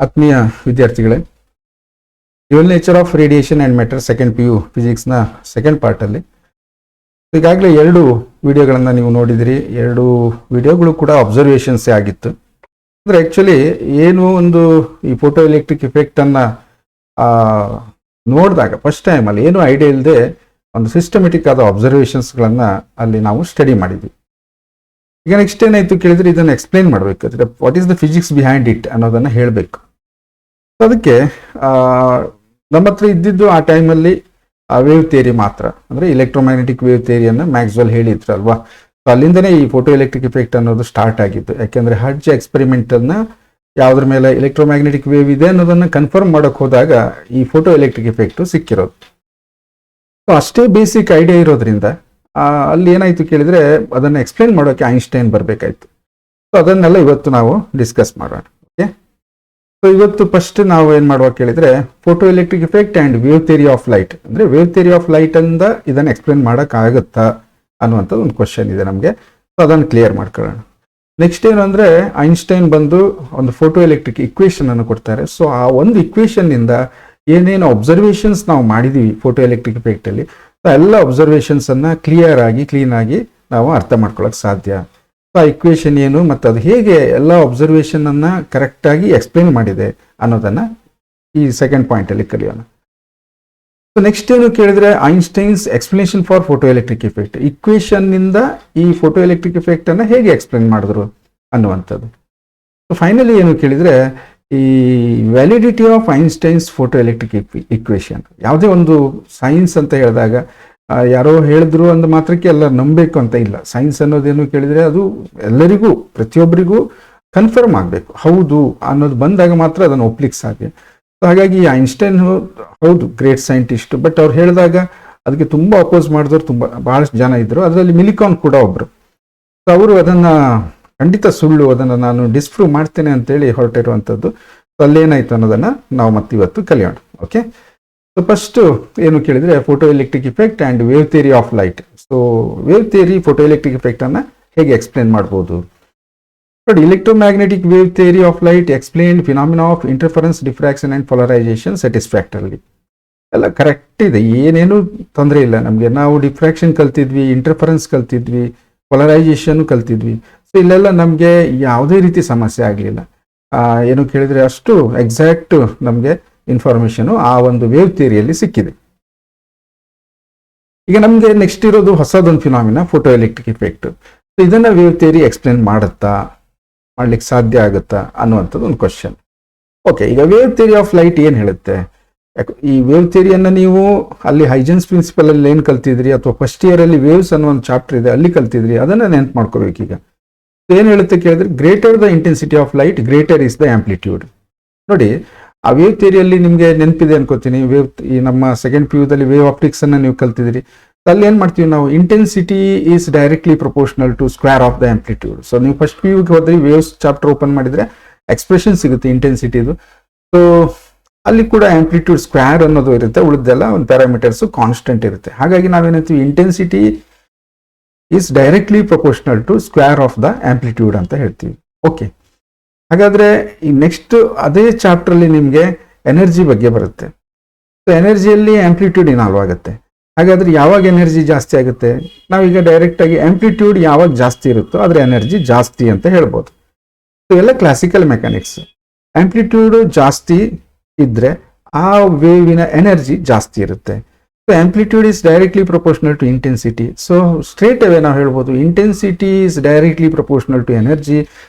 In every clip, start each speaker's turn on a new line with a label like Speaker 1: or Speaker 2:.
Speaker 1: ಆತ್ಮೀಯ ವಿದ್ಯಾರ್ಥಿಗಳೇ, dual nature of radiation and matter second PU ಫಿಸಿಕ್ಸ್ನ ಸೆಕೆಂಡ್ ಪಾರ್ಟಲ್ಲಿ ಈಗಾಗಲೇ 2 ವಿಡಿಯೋಗಳನ್ನು ನೀವು ನೋಡಿದಿರಿ. 2 ವಿಡಿಯೋಗಳು ಕೂಡ ಅಬ್ಸರ್ವೇಷನ್ಸೇ ಆಗಿತ್ತು. ಅಂದರೆ ಆ್ಯಕ್ಚುಲಿ ಏನು ಒಂದು ಈ ಫೋಟೋ ಎಲೆಕ್ಟ್ರಿಕ್ ಇಫೆಕ್ಟನ್ನು ನೋಡಿದಾಗ ಫಸ್ಟ್ ಟೈಮಲ್ಲಿ ಏನೂ ಐಡಿಯಾ ಇಲ್ಲದೆ ಒಂದು ಸಿಸ್ಟಮೆಟಿಕ್ ಆದ ಅಬ್ಸರ್ವೇಷನ್ಸ್ಗಳನ್ನು ಅಲ್ಲಿ ನಾವು ಸ್ಟಡಿ ಮಾಡಿದ್ವಿ. ಈಗ ನೆಕ್ಸ್ಟ್ ಏನಾಯಿತು ಕೇಳಿದರೆ ಇದನ್ನು ಎಕ್ಸ್ಪ್ಲೈನ್ ಮಾಡಬೇಕಾದ್ರೆ what is the physics behind it ಅನ್ನೋದನ್ನು ಹೇಳಬೇಕು. ಅದಕ್ಕೆ ನಮ್ಮ ಹತ್ರ ಇದ್ದಿದ್ದು ಆ ಟೈಮಲ್ಲಿ ವೇವ್ ಥಿಯರಿ ಮಾತ್ರ, ಅಂದರೆ ಎಲೆಕ್ಟ್ರೋಮ್ಯಾಗ್ನೆಟಿಕ್ ವೇವ್ ಥಿಯರಿಯನ್ನು ಮ್ಯಾಕ್ಸ್ವೆಲ್ ಹೇಳಿದ್ರಲ್ವಾ. ಸೊ ಅಲ್ಲಿಂದನೇ ಈ ಫೋಟೋ ಎಲೆಕ್ಟ್ರಿಕ್ ಇಫೆಕ್ಟ್ ಅನ್ನೋದು ಸ್ಟಾರ್ಟ್ ಆಗಿದ್ದು. ಯಾಕೆಂದರೆ ಹಡ್ಜ್ ಎಕ್ಸ್ಪೆರಿಮೆಂಟನ್ನು ಯಾವುದ್ರ ಮೇಲೆ ಎಲೆಕ್ಟ್ರೋಮ್ಯಾಗ್ನೆಟಿಕ್ ವೇವ್ ಇದೆ ಅನ್ನೋದನ್ನು ಕನ್ಫರ್ಮ್ ಮಾಡೋಕ್ಕೆ ಹೋದಾಗ ಈ ಫೋಟೋ ಎಲೆಕ್ಟ್ರಿಕ್ ಇಫೆಕ್ಟು ಸಿಕ್ಕಿರೋದು. ಸೊ ಅಷ್ಟೇ ಬೇಸಿಕ್ ಐಡಿಯಾ ಇರೋದ್ರಿಂದ ಅಲ್ಲಿ ಏನಾಯಿತು ಕೇಳಿದರೆ ಅದನ್ನು ಎಕ್ಸ್ಪ್ಲೇನ್ ಮಾಡೋಕ್ಕೆ ಐನ್ಸ್ಟೈನ್ ಬರಬೇಕಾಯ್ತು. ಸೊ ಅದನ್ನೆಲ್ಲ ಇವತ್ತು ನಾವು ಡಿಸ್ಕಸ್ ಮಾಡೋಣ. ಓಕೆ, ಸೊ ಇವತ್ತು ಫಸ್ಟ್ ನಾವು ಏನು ಮಾಡುವ ಕೇಳಿದರೆ photo electric effect and wave theory of light, ಅಂದರೆ ವೇವ್ ಥಿಯರಿ ಆಫ್ ಲೈಟ್ ಅಂದ ಇದನ್ನು ಎಕ್ಸ್ಪ್ಲೇನ್ ಮಾಡೋಕ್ಕಾಗತ್ತಾ ಅನ್ನುವಂಥದ್ದು ಒಂದು ಕ್ವಶನ್ ಇದೆ ನಮಗೆ. ಸೊ ಅದನ್ನು ಕ್ಲಿಯರ್ ಮಾಡ್ಕೊಳ್ಳೋಣ. ನೆಕ್ಸ್ಟ್ ಏನು ಅಂದರೆ ಐನ್ಸ್ಟೈನ್ ಬಂದು ಒಂದು ಫೋಟೋ ಎಲೆಕ್ಟ್ರಿಕ್ ಇಕ್ವೇಷನ್ ಅನ್ನು ಕೊಡ್ತಾರೆ. ಸೊ ಆ ಒಂದು ಇಕ್ವೇಷನ್ನಿಂದ ಏನೇನು ಅಬ್ಸರ್ವೇಷನ್ಸ್ ನಾವು ಮಾಡಿದ್ದೀವಿ ಫೋಟೋ ಎಲೆಕ್ಟ್ರಿಕ್ ಇಫೆಕ್ಟಲ್ಲಿ ಎಲ್ಲ ಅಬ್ಸರ್ವೇಷನ್ಸನ್ನು ಕ್ಲೀನಾಗಿ ನಾವು ಅರ್ಥ ಮಾಡ್ಕೊಳ್ಳೋಕೆ ಸಾಧ್ಯ. ಸೊ ಆ ಇಕ್ವೇಷನ್ ಏನು ಮತ್ತು ಅದು ಹೇಗೆ ಎಲ್ಲ ಅಬ್ಸರ್ವೇಷನನ್ನು ಕರೆಕ್ಟಾಗಿ ಎಕ್ಸ್ಪ್ಲೇನ್ ಮಾಡಿದೆ ಅನ್ನೋದನ್ನು ಈ ಸೆಕೆಂಡ್ ಪಾಯಿಂಟಲ್ಲಿ ಕಲಿಯೋಣ. ಸೊ ನೆಕ್ಸ್ಟ್ ಏನು ಕೇಳಿದರೆ Einstein's explanation for photo electric effect, ಇಕ್ವೇಷನ್ನಿಂದ ಈ ಫೋಟೋ ಎಲೆಕ್ಟ್ರಿಕ್ ಇಫೆಕ್ಟನ್ನು ಹೇಗೆ ಎಕ್ಸ್ಪ್ಲೇನ್ ಮಾಡಿದ್ರು ಅನ್ನುವಂಥದ್ದು. ಸೊ ಫೈನಲಿ ಏನು ಕೇಳಿದರೆ ಈ validity of Einstein's photo electric equation. ಯಾವುದೇ ಒಂದು ಸೈನ್ಸ್ ಅಂತ ಹೇಳಿದಾಗ ಯಾರೋ ಹೇಳಿದ್ರು ಅಂದ ಮಾತ್ರಕ್ಕೆ ಎಲ್ಲ ನಂಬಬೇಕು ಅಂತ ಇಲ್ಲ. ಸೈನ್ಸ್ ಅನ್ನೋದೇನು ಕೇಳಿದರೆ ಅದು ಎಲ್ಲರಿಗೂ ಪ್ರತಿಯೊಬ್ಬರಿಗೂ ಕನ್ಫರ್ಮ್ ಆಗಬೇಕು, ಹೌದು ಅನ್ನೋದು ಬಂದಾಗ ಮಾತ್ರ ಅದನ್ನು ಒಪ್ಲಿಕ್ಕೆ ಸಾಧ್ಯ. ಹಾಗಾಗಿ ಐನ್ಸ್ಟೈನ್ ಹೌದು ಗ್ರೇಟ್ ಸೈಂಟಿಸ್ಟ್, ಬಟ್ ಅವ್ರು ಹೇಳಿದಾಗ ಅದಕ್ಕೆ ತುಂಬ ಅಪೋಸ್ ಮಾಡಿದವರು ಭಾಳಷ್ಟು ಜನ ಇದ್ದರು. ಅದರಲ್ಲಿ ಮಿಲಿಕಾನ್ ಕೂಡ ಒಬ್ಬರು. ಸೊ ಅವರು ಅದನ್ನು ಖಂಡಿತ ಸುಳ್ಳು, ಅದನ್ನು ನಾನು ಡಿಸ್ಪ್ರೂವ್ ಮಾಡ್ತೇನೆ ಅಂತೇಳಿ ಹೊರಟಿರುವಂಥದ್ದು. ಸೊ ಅಲ್ಲೇನಾಯಿತು ಅನ್ನೋದನ್ನು ನಾವು ಮತ್ತಿವತ್ತು ಕಲಿಯೋಣ. ಓಕೆ, ಸೊ ಫಸ್ಟು ಏನು ಕೇಳಿದರೆ photo electric effect and wave theory of light. So wave theory photo electric ಇಫೆಕ್ಟನ್ನು ಹೇಗೆ ಎಕ್ಸ್ಪ್ಲೇನ್ ಮಾಡ್ಬೋದು ನೋಡಿ. Electromagnetic wave theory of light explain phenomena of interference, diffraction and polarisation satisfactorily. ಎಲ್ಲ ಕರೆಕ್ಟ್ ಇದೆ, ಏನೇನು ತೊಂದರೆ ಇಲ್ಲ ನಮಗೆ. ನಾವು ಡಿಫ್ರಾಕ್ಷನ್ ಕಲ್ತಿದ್ವಿ, ಇಂಟರ್ಫರೆನ್ಸ್ ಕಲ್ತಿದ್ವಿ, ಪೊಲರೈಸೇಷನ್ ಕಲ್ತಿದ್ವಿ. ಸೊ ಇಲ್ಲೆಲ್ಲ ನಮಗೆ ಯಾವುದೇ ರೀತಿ ಸಮಸ್ಯೆ ಆಗಲಿಲ್ಲ. ಏನು ಕೇಳಿದರೆ ಅಷ್ಟು ಎಕ್ಸಾಕ್ಟ್ ನಮಗೆ ಇನ್ಫಾರ್ಮೇಷನು ಆ ಒಂದು ವೇವ್ ಥಿಯರಿಯಲ್ಲಿ ಸಿಕ್ಕಿದೆ. ಈಗ ನಮಗೆ ನೆಕ್ಸ್ಟ್ ಇರೋದು ಹೊಸದೊಂದು phenomena photo electric effect. So ಇದನ್ನು ವೇವ್ ಥಿಯರಿ ಎಕ್ಸ್ಪ್ಲೇನ್ ಮಾಡ್ಲಿಕ್ಕೆ ಸಾಧ್ಯ ಆಗುತ್ತಾ ಅನ್ನುವಂಥದ್ದು ಒಂದು ಕ್ವಶನ್. ಓಕೆ, ಈಗ ವೇವ್ ಥಿಯರಿ ಆಫ್ ಲೈಟ್ ಏನು ಹೇಳುತ್ತೆ? ಈ ವೇವ್ ಥಿಯರಿಯನ್ನು ನೀವು ಅಲ್ಲಿ ಹೈಜೆನ್ಸ್ ಪ್ರಿನ್ಸಿಪಲ್ ಅಲ್ಲಿ ಏನು ಕಲ್ತಿದ್ರಿ, ಅಥವಾ ಫಸ್ಟ್ ಇಯರಲ್ಲಿ ವೇವ್ಸ್ ಅನ್ನೋ ಒಂದು ಚಾಪ್ಟರ್ ಇದೆ ಅಲ್ಲಿ ಕಲ್ತಿದ್ರಿ, ಅದನ್ನು ನೆನ್ಪು ಮಾಡ್ಕೋಬೇಕೀಗ. ಏನು ಹೇಳುತ್ತೆ ಕೇಳಿದ್ರೆ greater the intensity of light greater is the amplitude. ನೋಡಿ, ಆ ವೇವ್ ಥಿಯರಿಯಲ್ಲಿ ನಿಮಗೆ ನೆನಪಿದೆ ಅನ್ಕೋತೀನಿ. ಈ ನಮ್ಮ ಸೆಕೆಂಡ್ PUದಲ್ಲಿ ವೇವ್ ಆಪ್ಟಿಕ್ಸ್ ಅನ್ನು ನೀವು ಕಲ್ತಿದ್ರಿ. ಅಲ್ಲಿ ಏನು ಮಾಡ್ತೀವಿ ನಾವು, intensity is directly proportional to square of the amplitude. So ನೀವು ಫಸ್ಟ್ PUಗೆ ಹೋದ್ರಿ, ವೇವ್ಸ್ ಚಾಪ್ಟರ್ ಓಪನ್ ಮಾಡಿದರೆ ಎಕ್ಸ್ಪ್ರೆಷನ್ ಸಿಗುತ್ತೆ ಇಂಟೆನ್ಸಿಟಿದು. ಸೊ ಅಲ್ಲಿ ಕೂಡ ಆಂಪ್ಲಿಟ್ಯೂಡ್ ಸ್ಕ್ವೇರ್ ಅನ್ನೋದು ಇರುತ್ತೆ, ಉಳಿದೆಲ್ಲ ಒಂದು ಪ್ಯಾರಾಮೀಟರ್ಸು ಕಾನ್ಸ್ಟೆಂಟ್ ಇರುತ್ತೆ. ಹಾಗಾಗಿ ನಾವೇನಂತೀವಿ intensity is directly proportional to square of the amplitude ಅಂತ ಹೇಳ್ತೀವಿ. ಓಕೆ, ಹಾಗಾದರೆ ಈ ನೆಕ್ಸ್ಟ್ ಅದೇ ಚಾಪ್ಟ್ರಲ್ಲಿ ನಿಮಗೆ ಎನರ್ಜಿ ಬಗ್ಗೆ ಬರುತ್ತೆ. ಸೊ ಎನರ್ಜಿಯಲ್ಲಿ ಆಂಪ್ಲಿಟ್ಯೂಡ್ ಇನ್ವಾಲ್ವ್ ಆಗುತ್ತೆ. ಹಾಗಾದರೆ ಯಾವಾಗ ಎನರ್ಜಿ ಜಾಸ್ತಿ ಆಗುತ್ತೆ? ನಾವೀಗ ಡೈರೆಕ್ಟಾಗಿ ಆಂಪ್ಲಿಟ್ಯೂಡ್ ಯಾವಾಗ ಜಾಸ್ತಿ ಇರುತ್ತೋ ಅದರ ಎನರ್ಜಿ ಜಾಸ್ತಿ ಅಂತ ಹೇಳ್ಬೋದು. ಸೊ ಎಲ್ಲ ಕ್ಲಾಸಿಕಲ್ ಮೆಕ್ಯಾನಿಕ್ಸ್. ಆಂಪ್ಲಿಟ್ಯೂಡ್ ಜಾಸ್ತಿ ಇದ್ದರೆ ಆ ವೇವಿನ ಎನರ್ಜಿ ಜಾಸ್ತಿ ಇರುತ್ತೆ. So amplitude is directly proportional to intensity. So straight away ನಾವು ಹೇಳ್ಬೋದು intensity is directly proportional to energy.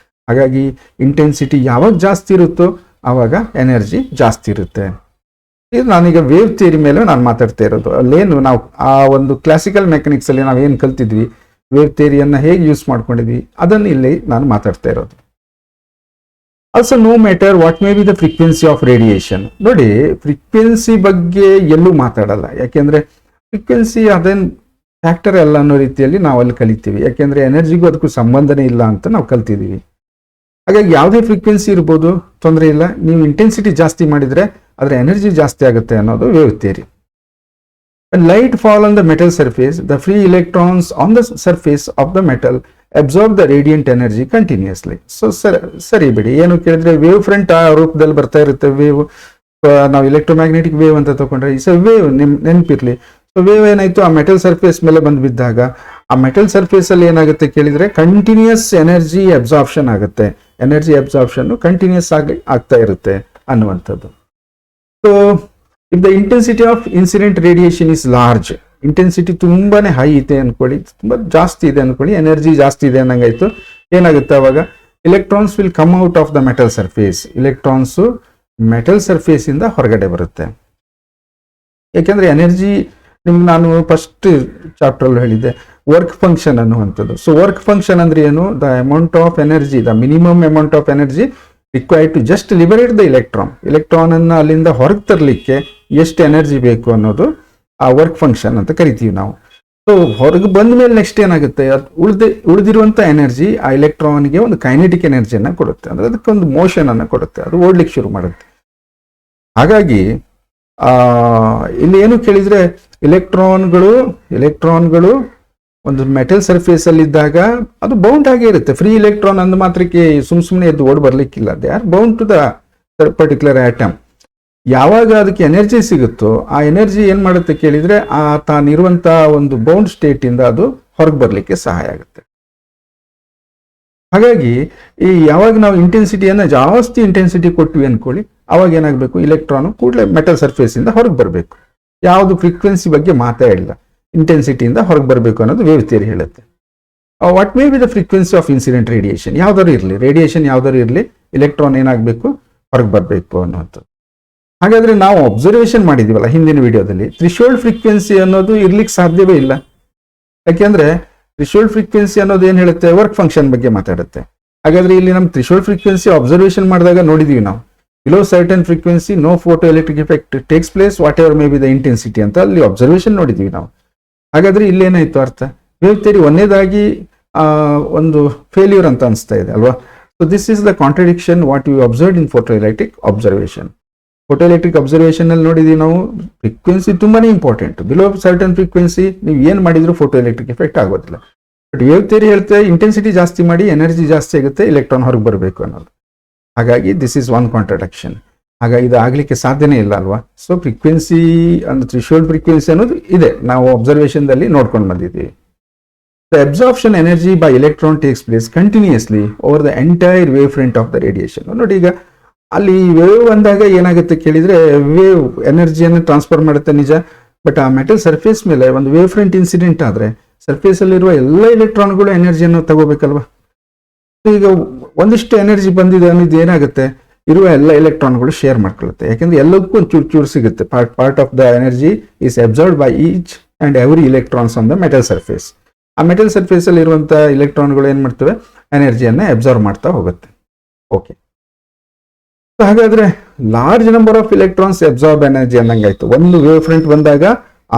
Speaker 1: ಹಾಗಾಗಿ ಇಂಟೆನ್ಸಿಟಿ ಯಾವಾಗ ಜಾಸ್ತಿ ಇರುತ್ತೋ ಆವಾಗ ಎನರ್ಜಿ ಜಾಸ್ತಿ ಇರುತ್ತೆ. ಇದು ನಾನೀಗ ವೇವ್ ಥಿಯರಿ ಮೇಲೆ ನಾನು ಮಾತಾಡ್ತಾ ಇರೋದು. ಅಲ್ಲೇನು ನಾವು ಆ ಒಂದು ಕ್ಲಾಸಿಕಲ್ ಮೆಕ್ಯಾನಿಕ್ಸಲ್ಲಿ ನಾವು ಏನು ಕಲ್ತಿದ್ವಿ, ವೇವ್ ಥಿಯರಿಯನ್ನು ಹೇಗೆ ಯೂಸ್ ಮಾಡ್ಕೊಂಡಿದ್ವಿ, ಅದನ್ನು ಇಲ್ಲಿ ನಾನು ಮಾತಾಡ್ತಾ ಇರೋದು. Also no matter what may be the frequency of radiation. ನೋಡಿ, ಫ್ರೀಕ್ವೆನ್ಸಿ ಬಗ್ಗೆ ಎಲ್ಲೂ ಮಾತಾಡಲ್ಲ. ಯಾಕೆಂದರೆ ಫ್ರೀಕ್ವೆನ್ಸಿ ಅದೇನು ಫ್ಯಾಕ್ಟರ್ ಅಲ್ಲ ಅನ್ನೋ ರೀತಿಯಲ್ಲಿ ನಾವು ಅಲ್ಲಿ ಕಲಿತೀವಿ. ಯಾಕೆಂದರೆ ಎನರ್ಜಿಗೂ ಅದಕ್ಕೂ ಸಂಬಂಧನೇ ಇಲ್ಲ ಅಂತ ನಾವು ಕಲ್ತಿದ್ದೀವಿ. ಹಾಗಾಗಿ ಯಾವುದೇ ಫ್ರೀಕ್ವೆನ್ಸಿ ಇರ್ಬೋದು, ತೊಂದರೆ ಇಲ್ಲ. ನೀವು ಇಂಟೆನ್ಸಿಟಿ ಜಾಸ್ತಿ ಮಾಡಿದರೆ ಅದರ ಎನರ್ಜಿ ಜಾಸ್ತಿ ಆಗುತ್ತೆ ಅನ್ನೋದು wave theory. When light fall on the metal surface, the free electrons on the surface of the metal absorb the radiant energy continuously. So ಸರಿ ಬಿಡಿ, ಏನು ಕೇಳಿದ್ರೆ ವೇವ್ ಫ್ರಂಟ್ ಆ ರೂಪದಲ್ಲಿ ಬರ್ತಾ ಇರುತ್ತೆ. ವೇವ್ ನಾವು ಎಲೆಕ್ಟ್ರೋಮ್ಯಾಗ್ನೆಟಿಕ್ ವೇವ್ ಅಂತ ತಗೊಂಡ್ರೆ ಈ ವೇವ್ ನೆನಪಿರ್ಲಿ. ಸೊ ವೇವ್ ಏನಾಯ್ತು, ಆ ಮೆಟಲ್ ಸರ್ಫೇಸ್ ಮೇಲೆ ಬಂದು ಬಿದ್ದಾಗ ಆ ಮೆಟಲ್ ಸರ್ಫೇಸ್ ಅಲ್ಲಿ ಏನಾಗುತ್ತೆ ಕೇಳಿದ್ರೆ ಕಂಟಿನ್ಯೂಸ್ ಎನರ್ಜಿ ಅಬ್ಸಾರ್ಪ್ಷನ್ ಆಗುತ್ತೆ. ಎನರ್ಜಿ ಅಬ್ಸಾರ್ಪ್ಷನ್ ಕಂಟಿನ್ಯೂಸ್ ಆಗಿ ಆಗ್ತಾ ಇರುತ್ತೆ ಅನ್ನುವಂಥದ್ದು. So if the intensity of incident radiation is large, intensity ತುಂಬಾನೇ ಹೈ ಇದೆ ಅನ್ಕೊಳ್ಳಿ, ತುಂಬಾ ಜಾಸ್ತಿ ಇದೆ ಅನ್ಕೊಳ್ಳಿ, ಎನರ್ಜಿ ಜಾಸ್ತಿ ಇದೆ ಅನ್ನಂಗಾಯ್ತು, ಏನಾಗುತ್ತೆ ಅವಾಗ electrons will come out of the metal surface. Electrons metal surface ಇಂದ ಹೊರಗಡೆ ಬರುತ್ತೆ. ಯಾಕೆಂದ್ರೆ ಎನರ್ಜಿ ನಿಮ್ಗೆ ನಾನು ಫಸ್ಟ್ ಚಾಪ್ಟರ್ ಅಲ್ಲಿ ಹೇಳಿದ್ದೆ ವರ್ಕ್ ಫಂಕ್ಷನ್ ಅನ್ನುವಂಥದ್ದು. ಸೊ ವರ್ಕ್ ಫಂಕ್ಷನ್ ಅಂದ್ರೆ ಏನು, the amount of energy, the minimum amount of energy required to just liberate the electron. Electron ಅನ್ನ ಅಲ್ಲಿಂದ ಹೊರಗೆ ತರಲಿಕ್ಕೆ ಎಷ್ಟು ಎನರ್ಜಿ ಬೇಕು ಅನ್ನೋದು ಆ ವರ್ಕ್ ಫಂಕ್ಷನ್ ಅಂತ ಕರಿತೀವಿ ನಾವು. ಸೊ ಹೊರಗೆ ಬಂದ ಮೇಲೆ ನೆಕ್ಸ್ಟ್ ಏನಾಗುತ್ತೆ, ಉಳಿದಿರುವಂತ ಎನರ್ಜಿ ಆ ಎಲೆಕ್ಟ್ರಾನ್ಗೆ ಒಂದು ಕೈನೆಟಿಕ್ ಎನರ್ಜಿಯನ್ನ ಕೊಡುತ್ತೆ, ಅಂದ್ರೆ ಅದಕ್ಕೊಂದು ಮೋಷನ್ ಅನ್ನ ಕೊಡುತ್ತೆ, ಅದು ಓಡ್ಲಿಕ್ಕೆ ಶುರು ಮಾಡುತ್ತೆ. ಹಾಗಾಗಿ ಇಲ್ಲಿ ಏನು ಕೇಳಿದ್ರೆ ಎಲೆಕ್ಟ್ರಾನ್ಗಳು ಒಂದು ಮೆಟಲ್ ಸರ್ಫೇಸ್ ಅಲ್ಲಿ ಇದ್ದಾಗ ಅದು ಬೌಂಡ್ ಆಗೇ ಇರುತ್ತೆ. ಫ್ರೀ ಎಲೆಕ್ಟ್ರಾನ್ ಅಂದ ಮಾತ್ರಕ್ಕೆ ಸುಮ್ಮನೆ ಎದ್ದು ಓಡ್ ಬರ್ಲಿಕ್ಕಿಲ್ಲ. They are bound to the particular atom. ಯಾವಾಗ ಅದಕ್ಕೆ ಎನರ್ಜಿ ಸಿಗುತ್ತೋ ಆ ಎನರ್ಜಿ ಏನ್ ಮಾಡುತ್ತೆ ಕೇಳಿದ್ರೆ ಆ ತಾನಿರುವಂತ ಒಂದು ಬೌಂಡ್ ಸ್ಟೇಟ್ ಇಂದ ಅದು ಹೊರಗೆ ಬರ್ಲಿಕ್ಕೆ ಸಹಾಯ ಆಗುತ್ತೆ. ಹಾಗಾಗಿ ಈ ಯಾವಾಗ ನಾವು ಇಂಟೆನ್ಸಿಟಿಯನ್ನ ಜಾಸ್ತಿ ಇಂಟೆನ್ಸಿಟಿ ಕೊಟ್ವಿ ಅನ್ಕೊಳ್ಳಿ, ಅವಾಗ ಏನಾಗಬೇಕು, ಇಲೆಕ್ಟ್ರಾನ್ ಕೂಡಲೇ ಮೆಟಲ್ ಸರ್ಫೇಸ್ ಇಂದ ಹೊರಗೆ ಬರಬೇಕು. ಯಾವುದು ಫ್ರೀಕ್ವೆನ್ಸಿ ಬಗ್ಗೆ ಮಾತಾಡಿಲ್ಲ, ಇಂಟೆನ್ಸಿಟಿಯಿಂದ ಹೊರಗೆ ಬರಬೇಕು ಅನ್ನೋದು ವೇವ್ ಥಿಯರಿ ಹೇಳುತ್ತೆ. What may be the frequency of incident radiation, ಯಾವ್ದಾದ್ರು ಇರಲಿ, ರೇಡಿಯೇಷನ್ ಯಾವ್ದಾದ್ರು ಇರಲಿ, ಇಲೆಕ್ಟ್ರಾನ್ ಏನಾಗಬೇಕು, ಹೊರಗೆ ಬರಬೇಕು ಅನ್ನುವಂಥದ್ದು. ಹಾಗಾದ್ರೆ ನಾವು ಅಬ್ಸರ್ವೇಷನ್ ಮಾಡಿದೀವಲ್ಲ ಹಿಂದಿನ ವಿಡಿಯೋದಲ್ಲಿ, ಥ್ರೆಶೋಲ್ಡ್ ಫ್ರೀಕ್ವೆನ್ಸಿ ಅನ್ನೋದು ಇರ್ಲಿಕ್ಕೆ ಸಾಧ್ಯವೇ ಇಲ್ಲ. ಯಾಕೆಂದ್ರೆ ಥ್ರೆಶೋಲ್ಡ್ ಫ್ರೀಕ್ವೆನ್ಸಿ ಅನ್ನೋದು ಏನ್ ಹೇಳುತ್ತೆ, ವರ್ಕ್ ಫಂಕ್ಷನ್ ಬಗ್ಗೆ ಮಾತಾಡುತ್ತೆ. ಹಾಗಾದ್ರೆ ಇಲ್ಲಿ ನಮ್ಮ ಥ್ರೆಶೋಲ್ಡ್ ಫ್ರೀಕ್ವೆನ್ಸಿ ಅಬ್ಸರ್ವೇಷನ್ ಮಾಡಿದಾಗ ನೋಡಿದೀವಿ ನಾವು, below certain frequency no photoelectric effect takes place whatever may be the intensity ಅಂತ ಅಲ್ಲಿ ಅಬ್ಸರ್ವೇಷನ್ ನೋಡಿದೀವಿ ನಾವು. ಹಾಗಾದ್ರೆ ಇಲ್ಲೇನಾಯ್ತು ಅರ್ಥ, ವೇವ್ ಥಿಯರಿ ಒಂದೇದಾಗಿ ಒಂದು ಫೇಲ್ಯೂರ್ ಅಂತ ಅನಿಸ್ತಾ ಇದೆ ಅಲ್ವಾ. So this is the contradiction what you observe in photoelectric observation. Photoelectric observation ಅಲ್ಲಿ ನೋಡಿದೀವಿ ನಾವು, ಫ್ರೀಕ್ವೆನ್ಸಿ ತುಂಬಾನೇ ಇಂಪಾರ್ಟೆಂಟ್. ಬಿಲೋ ಸರ್ಟನ್ ಫ್ರೀಕ್ವೆನ್ಸಿ ನೀವು ಏನ್ ಮಾಡಿದ್ರು ಫೋಟೋ ಎಲೆಕ್ಟ್ರಿಕ್ ಎಫೆಕ್ಟ್ ಆಗೋದಿಲ್ಲ. ಬಟ್ ವೇವ್ ಥಿಯರಿ ಹೇಳ್ತೆ ಇಂಟೆನ್ಸಿಟಿ ಜಾಸ್ತಿ ಮಾಡಿ ಎನರ್ಜಿ ಜಾಸ್ತಿ ಆಗುತ್ತೆ, ಎಲೆಕ್ಟ್ರಾನ್ ಹೊರಗೆ ಬರಬೇಕು ಅನ್ನೋದು. ಹಾಗಾಗಿ ದಿಸ್ ಇಸ್ ಒನ್ ಕಾಂಟ್ರಡಕ್ಷನ್. ಹಾಗಾಗಿ ಇದು ಆಗ್ಲಿಕ್ಕೆ ಸಾಧ್ಯನೇ ಇಲ್ಲ ಅಲ್ವಾ. ಸೊ ಫ್ರೀಕ್ವೆನ್ಸಿ ಅಂದ್ರೆ ಥ್ರೆಶೋಲ್ಡ್ ಫ್ರೀಕ್ವೆನ್ಸಿ ಅನ್ನೋದು ಇದೆ, ನಾವು ಅಬ್ಸರ್ವೇಷನ್ ದಲ್ಲಿ ನೋಡ್ಕೊಂಡು ಬಂದಿದ್ದೀವಿ. The absorption energy by electron takes place continuously over the entire wave front of the radiation. ನೋಡಿ ಈಗ ಅಲ್ಲಿ ವೇವ್ ಬಂದಾಗ ಏನಾಗುತ್ತೆ ಕೇಳಿದ್ರೆ ವೇವ್ ಎನರ್ಜಿಯನ್ನು ಟ್ರಾನ್ಸ್ಫರ್ ಮಾಡುತ್ತೆ ನಿಜ, ಬಟ್ ಆ ಮೆಟಲ್ ಸರ್ಫೇಸ್ ಮೇಲೆ ಒಂದು ವೇವ್ ಫ್ರಂಟ್ ಇನ್ಸಿಡೆಂಟ್ ಆದ್ರೆ ಸರ್ಫೇಸ್ ಅಲ್ಲಿರುವ ಎಲ್ಲ ಎಲೆಕ್ಟ್ರಾನ್ಗಳು ಎನರ್ಜಿಯನ್ನು ತಗೋಬೇಕಲ್ವಾ. ಈಗ ಒಂದಿಷ್ಟು ಎನರ್ಜಿ ಬಂದಿದೆ ಅನ್ನೋದು ಏನಾಗುತ್ತೆ, ಇರುವ ಎಲ್ಲ ಎಲೆಕ್ಟ್ರಾನ್ಗಳು ಶೇರ್ ಮಾಡ್ಕೊಳ್ಳುತ್ತೆ. ಯಾಕೆಂದ್ರೆ ಎಲ್ಲದಕ್ಕೂ ಒಂದು ಚೂರು ಸಿಗುತ್ತೆ. Part of the energy is observed by each and every electrons on the metal surface. ಆ ಮೆಟಲ್ ಸರ್ಫೇಸ್ ಅಲ್ಲಿ ಇರುವಂತಹ ಎಲೆಕ್ಟ್ರಾನ್ಗಳು ಏನ್ ಮಾಡ್ತವೆ, ಎನರ್ಜಿಯನ್ನ ಅಬ್ಸರ್ವ್ ಮಾಡ್ತಾ ಹೋಗುತ್ತೆ. ಓಕೆ, ಹಾಗಾದ್ರೆ large number of electrons absorb energy ಅನ್ನಂಗಾಯ್ತು. ಒಂದು ವೇವ್ ಫ್ರಂಟ್ ಬಂದಾಗ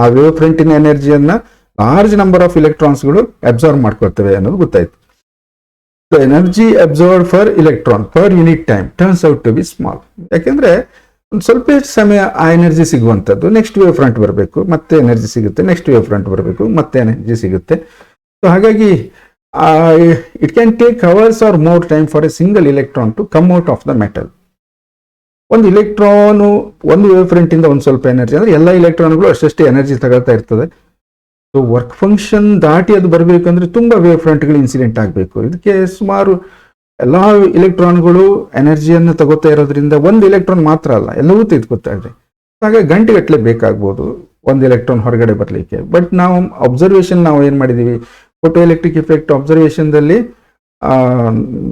Speaker 1: ಆ ವೇವ್ ಫ್ರಂಟಿನ ಎನರ್ಜಿಯನ್ನ ಲಾರ್ಜ್ ನಂಬರ್ ಆಫ್ ಎಲೆಕ್ಟ್ರಾನ್ಸ್ಗಳು ಅಬ್ಸರ್ವ್ ಮಾಡ್ಕೊಳ್ತವೆ ಅನ್ನೋದು ಗೊತ್ತಾಯ್ತು. The energy absorbed per electron per unit time turns out to be small. ಯಾಕೆಂದ್ರೆ ಒಂದು ಸ್ವಲ್ಪ ಸಮಯ ಆ ಎನರ್ಜಿ ಸಿಗುವಂಥದ್ದು, ನೆಕ್ಸ್ಟ್ ವೇವ್ ಫ್ರಂಟ್ ಬರಬೇಕು, ಮತ್ತೆ ಎನರ್ಜಿ ಸಿಗುತ್ತೆ, ನೆಕ್ಸ್ಟ್ ವೇವ್ ಫ್ರಂಟ್ ಬರಬೇಕು, ಮತ್ತೆ ಎನರ್ಜಿ ಸಿಗುತ್ತೆ. ಸೊ ಹಾಗಾಗಿ it can take hours or more time for a single electron to come out of the metal. ಒಂದು ಇಲೆಕ್ಟ್ರಾನು ಒಂದು ವೇವ್ ಫ್ರಂಟ್ ಇಂದ ಒಂದು ಸ್ವಲ್ಪ ಎನರ್ಜಿ ಅಂದ್ರೆ ಎಲ್ಲ ಇಲೆಕ್ಟ್ರಾನ್ಗಳು ಅಷ್ಟೇ ಎನರ್ಜಿ ತಗೊಳ್ತಾ ಇರ್ತದೆ. ಸೊ ವರ್ಕ್ ಫಂಕ್ಷನ್ ದಾಟಿ ಅದು ಬರಬೇಕಂದ್ರೆ ತುಂಬಾ ವೇವ್ ಫ್ರಂಟ್ಗಳು ಇನ್ಸಿಡೆಂಟ್ ಆಗಬೇಕು. ಇದಕ್ಕೆ ಸುಮಾರು ಎಲ್ಲಾ ಇಲೆಕ್ಟ್ರಾನ್ಗಳು ಎನರ್ಜಿಯನ್ನು ತಗೋತಾ ಇರೋದ್ರಿಂದ ಒಂದು ಎಲೆಕ್ಟ್ರಾನ್ ಮಾತ್ರ ಅಲ್ಲ, ಎಲ್ಲವೂ ತೆಗೆದುಕೊತಾ ಇದೆ. ಹಾಗಾಗಿ ಗಂಟೆಗಟ್ಟಲೆ ಬೇಕಾಗ್ಬೋದು ಒಂದು ಎಲೆಕ್ಟ್ರಾನ್ ಹೊರಗಡೆ ಬರಲಿಕ್ಕೆ. ಬಟ್ ನಾವು ಅಬ್ಸರ್ವೇಷನ್ ನಾವು ಏನ್ ಮಾಡಿದೀವಿ, ಫೋಟೋ ಎಲೆಕ್ಟ್ರಿಕ್ ಇಫೆಕ್ಟ್ ಅಬ್ಸರ್ವೇಷನ್ ದಲ್ಲಿ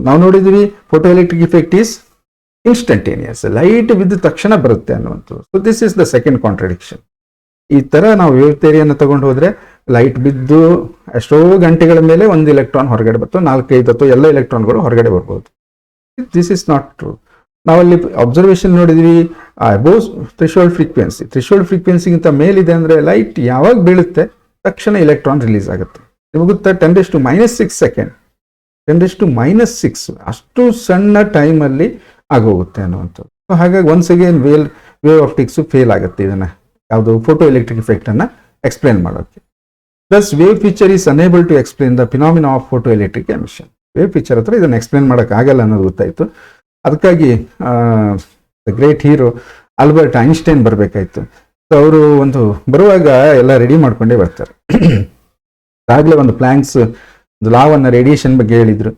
Speaker 1: ನಾವು ನೋಡಿದೀವಿ, photo electric effect is instantaneous, light ಬಿದ್ದ ತಕ್ಷಣ ಬರುತ್ತೆ ಅನ್ನುವಂಥದ್ದು. So this is the second contradiction. ಈ ತರ ನಾವು ವೇವ್ ಥಿಯರಿಯನ್ನು ತಗೊಂಡು ಹೋದ್ರೆ ಲೈಟ್ ಬಿದ್ದು ಎಷ್ಟೋ ಗಂಟೆಗಳ ಮೇಲೆ ಒಂದು ಎಲೆಕ್ಟ್ರಾನ್ ಹೊರಗಡೆ ಬರ್ತವೆ, 4-5 ಅಥವಾ ಎಲ್ಲ ಎಲೆಕ್ಟ್ರಾನ್ಗಳು ಹೊರಗಡೆ ಬರ್ಬೋದು. This is not true. ನಾವಲ್ಲಿ ಅಬ್ಸರ್ವೇಷನ್ ನೋಡಿದ್ವಿ ಅಬೋವ್ ಥ್ರೆಶೋಲ್ಡ್ ಫ್ರೀಕ್ವೆನ್ಸಿ, ಥ್ರೆಶೋಲ್ಡ್ ಫ್ರೀಕ್ವೆನ್ಸಿಗಿಂತ ಮೇಲಿದೆ ಅಂದ್ರೆ ಲೈಟ್ ಯಾವಾಗ ಬೀಳುತ್ತೆ ತಕ್ಷಣ ಎಲೆಕ್ಟ್ರಾನ್ ರಿಲೀಸ್ ಆಗುತ್ತೆ. ನಿಮಗೆ ಗೊತ್ತಾ, 10⁻⁶ ಸೆಕೆಂಡ್, 10⁻⁶ ಅಷ್ಟು ಸಣ್ಣ ಟೈಮ್ ಅಲ್ಲಿ ಆಗೋಗುತ್ತೆ ಅನ್ನುವಂಥದ್ದು. ಹಾಗಾಗಿ once again wave optics fail ಆಗುತ್ತೆ ಇದನ್ನ ಯಾವುದು ಫೋಟೋ ಎಲೆಕ್ಟ್ರಿಕ್ ಎಫೆಕ್ಟ್ ಅನ್ನ ಎಕ್ಸ್ಪ್ಲೇನ್ ಮಾಡೋಕ್ಕೆ. Thus, wave feature is unable to explain the phenomena of photoelectric emission. Wave picture ಹತ್ರ ಇದನ್ನು ಎಕ್ಸ್ಪ್ಲೇನ್ ಮಾಡೋಕ್ಕಾಗಲ್ಲ ಅನ್ನೋದು ಗೊತ್ತಾಯಿತು. ಅದಕ್ಕಾಗಿ the great hero Albert Einstein ಬರಬೇಕಾಯ್ತು. ಸೊ ಅವರು ಒಂದು ಬರುವಾಗ ಎಲ್ಲ ರೆಡಿ ಮಾಡ್ಕೊಂಡೇ ಬರ್ತಾರೆ. ಆಗಲೇ ಒಂದು ಪ್ಲ್ಯಾಂಕ್ಸ್ ಒಂದು ಲಾವನ್ನು ರೇಡಿಯೇಷನ್ ಬಗ್ಗೆ ಹೇಳಿದರು.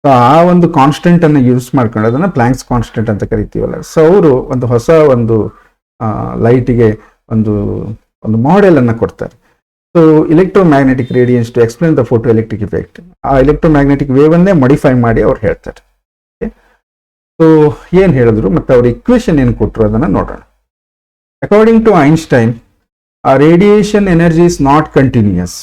Speaker 1: ಸೊ ಆ ಒಂದು ಕಾನ್ಸ್ಟೆಂಟನ್ನು ಯೂಸ್ ಮಾಡ್ಕೊಂಡು ಅದನ್ನು ಪ್ಲ್ಯಾಂಕ್ಸ್ ಕಾನ್ಸ್ಟೆಂಟ್ ಅಂತ ಕರಿತೀವಲ್ಲ. ಸೊ ಅವರು ಒಂದು ಹೊಸ ಒಂದು ಲೈಟಿಗೆ ಒಂದು ಮಾಡೆಲನ್ನು ಕೊಡ್ತಾರೆ. So electromagnetic radiance to explain the photo electric effect. ಆ ಎಲೆಕ್ಟ್ರೋಮ್ಯಾಗ್ನೆಟಿಕ್ ವೇವನ್ನೇ ಮಾಡಿಫೈ ಮಾಡಿ ಅವ್ರು ಹೇಳ್ತಾರೆ. ಸೊ ಏನು ಹೇಳಿದ್ರು ಮತ್ತು ಅವ್ರ ಇಕ್ವೇಶನ್ ಏನು ಕೊಟ್ಟರು ಅದನ್ನು ನೋಡೋಣ. ಅಕಾರ್ಡಿಂಗ್ ಟು ಐನ್ಸ್ಟೈನ್, ಆ radiation energy is not continuous.